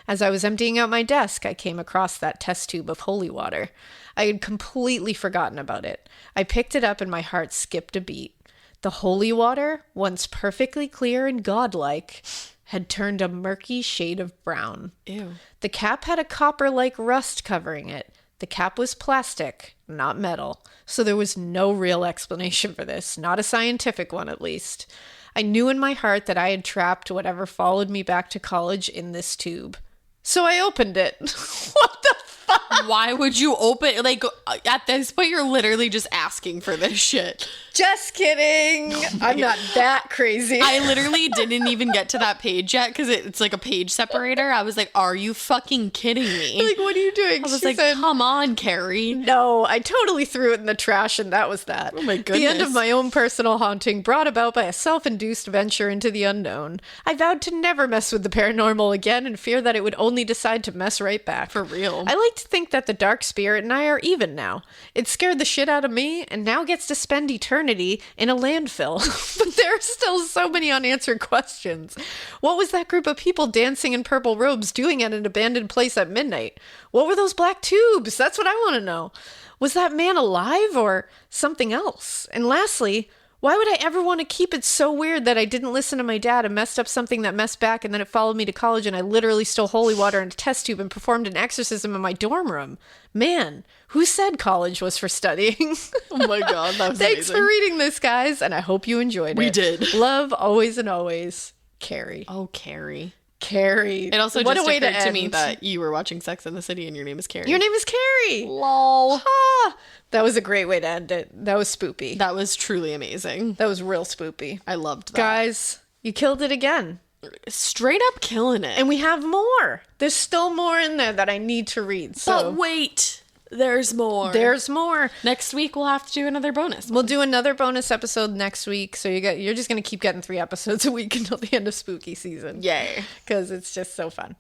As I was emptying out my desk, I came across that test tube of holy water. I had completely forgotten about it. I picked it up and my heart skipped a beat. The holy water, once perfectly clear and godlike, had turned a murky shade of brown. Ew. The cap had a copper-like rust covering it. The cap was plastic, not metal, so there was no real explanation for this, not a scientific one at least. I knew in my heart that I had trapped whatever followed me back to college in this tube. So I opened it. What the fuck? Why would you open, like, at this point, you're literally just asking for this shit. Just kidding. I'm not that crazy. I literally didn't even get to that page yet because it's like a page separator. I was like, are you fucking kidding me? Like, what are you doing? I was She like, said, come on, Carrie. no, I totally threw it in the trash and that was that. Oh my goodness. The end of my own personal haunting brought about by a self-induced venture into the unknown. I vowed to never mess with the paranormal again and fear that it would only decide to mess right back. For real. I like to think that the dark spirit and I are even now. It scared the shit out of me and now gets to spend eternity in a landfill. But there are still so many unanswered questions. What was that group of people dancing in purple robes doing at an abandoned place at midnight? What were those black tubes? That's what I want to know. Was that man alive or something else? And lastly, why would I ever want to keep it so weird that I didn't listen to my dad and messed up something that messed back and then it followed me to college and I literally stole holy water in a test tube and performed an exorcism in my dorm room? Man, who said college was for studying? Oh my God, that was Thanks amazing. for reading this, guys, and I hope you enjoyed it. We did. Love, always and always, Carrie. Oh, Carrie. Carrie. It also What just a way occurred to me end. that you were watching Sex and the City and your name is Carrie. Your name is Carrie. Lol. Ah, that was a great way to end it. That was spoopy. That was truly amazing. That was real spoopy. I loved that. Guys, you killed it again. Straight up killing it. And we have more. There's still more in there that I need to read. So But wait, There's more. There's more. Next week we'll have to do another bonus. We'll do another bonus episode next week. So you're just going to keep getting 3 episodes a week until the end of spooky season. Yay. Because it's just so fun.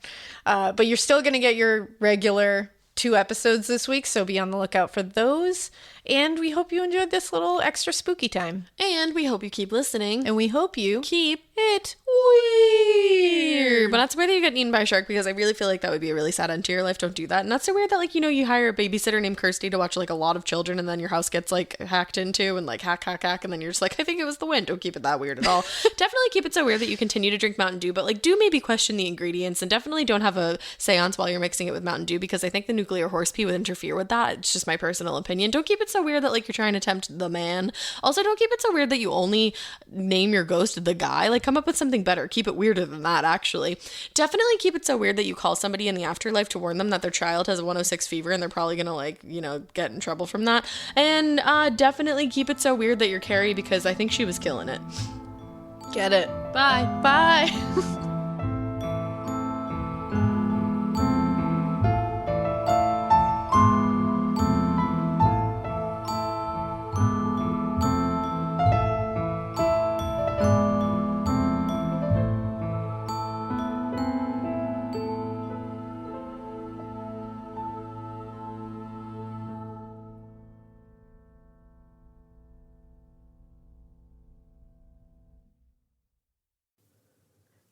But you're still going to get your regular 2 episodes this week. So be on the lookout for those. And we hope you enjoyed this little extra spooky time. And we hope you keep listening. And we hope you keep it weird. But not so weird that you get eaten by a shark, because I really feel like that would be a really sad end to your life. Don't do that. And not so weird that, like, you know, you hire a babysitter named Kirsty to watch like a lot of children, and then your house gets like hacked into and like hack, and then you're just like, I think it was the wind. Don't keep it that weird at all. Definitely keep it so weird that you continue to drink Mountain Dew, but like do maybe question the ingredients, and definitely don't have a seance while you're mixing it with Mountain Dew, because I think the nuclear horse pee would interfere with that. It's just my personal opinion. Don't keep it so weird that like you're trying to tempt the man. Also, don't keep it so weird that you only name your ghost the guy. Like, come up with something better. Keep it weirder than that, actually. Definitely keep it so weird that you call somebody in the afterlife to warn them that their child has a 106 fever, and they're probably gonna, like, you know, get in trouble from that. And definitely keep it so weird that you're Carrie, because I think she was killing it. get it. Bye. Bye.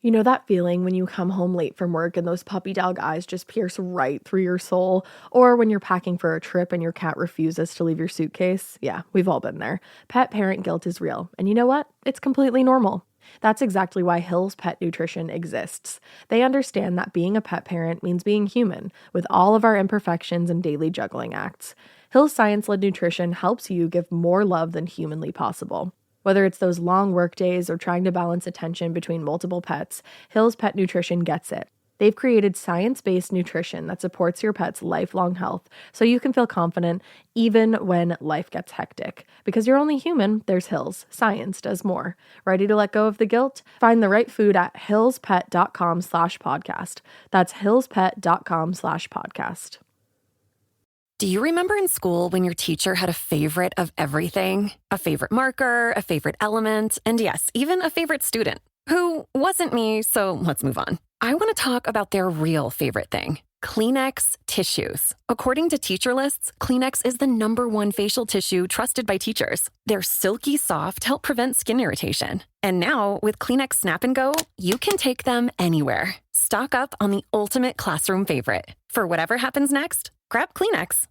You know that feeling when you come home late from work and those puppy dog eyes just pierce right through your soul? Or when you're packing for a trip and your cat refuses to leave your suitcase? Yeah, we've all been there. Pet parent guilt is real. And you know what? It's completely normal. That's exactly why Hill's Pet Nutrition exists. They understand that being a pet parent means being human, with all of our imperfections and daily juggling acts. Hill's science-led nutrition helps you give more love than humanly possible. Whether it's those long work days or trying to balance attention between multiple pets, Hill's Pet Nutrition gets it. They've created science-based nutrition that supports your pet's lifelong health, so you can feel confident even when life gets hectic. Because you're only human, there's Hill's. Science does more. Ready to let go of the guilt? Find the right food at hillspet.com/podcast. That's hillspet.com/podcast. Do you remember in school when your teacher had a favorite of everything? A favorite marker, a favorite element, and yes, even a favorite student? Who wasn't me, so let's move on. I want to talk about their real favorite thing. Kleenex tissues. According to teacher lists, Kleenex is the #1 facial tissue trusted by teachers. They're silky soft, help prevent skin irritation. And now, with Kleenex Snap and Go, you can take them anywhere. Stock up on the ultimate classroom favorite. For whatever happens next, grab Kleenex.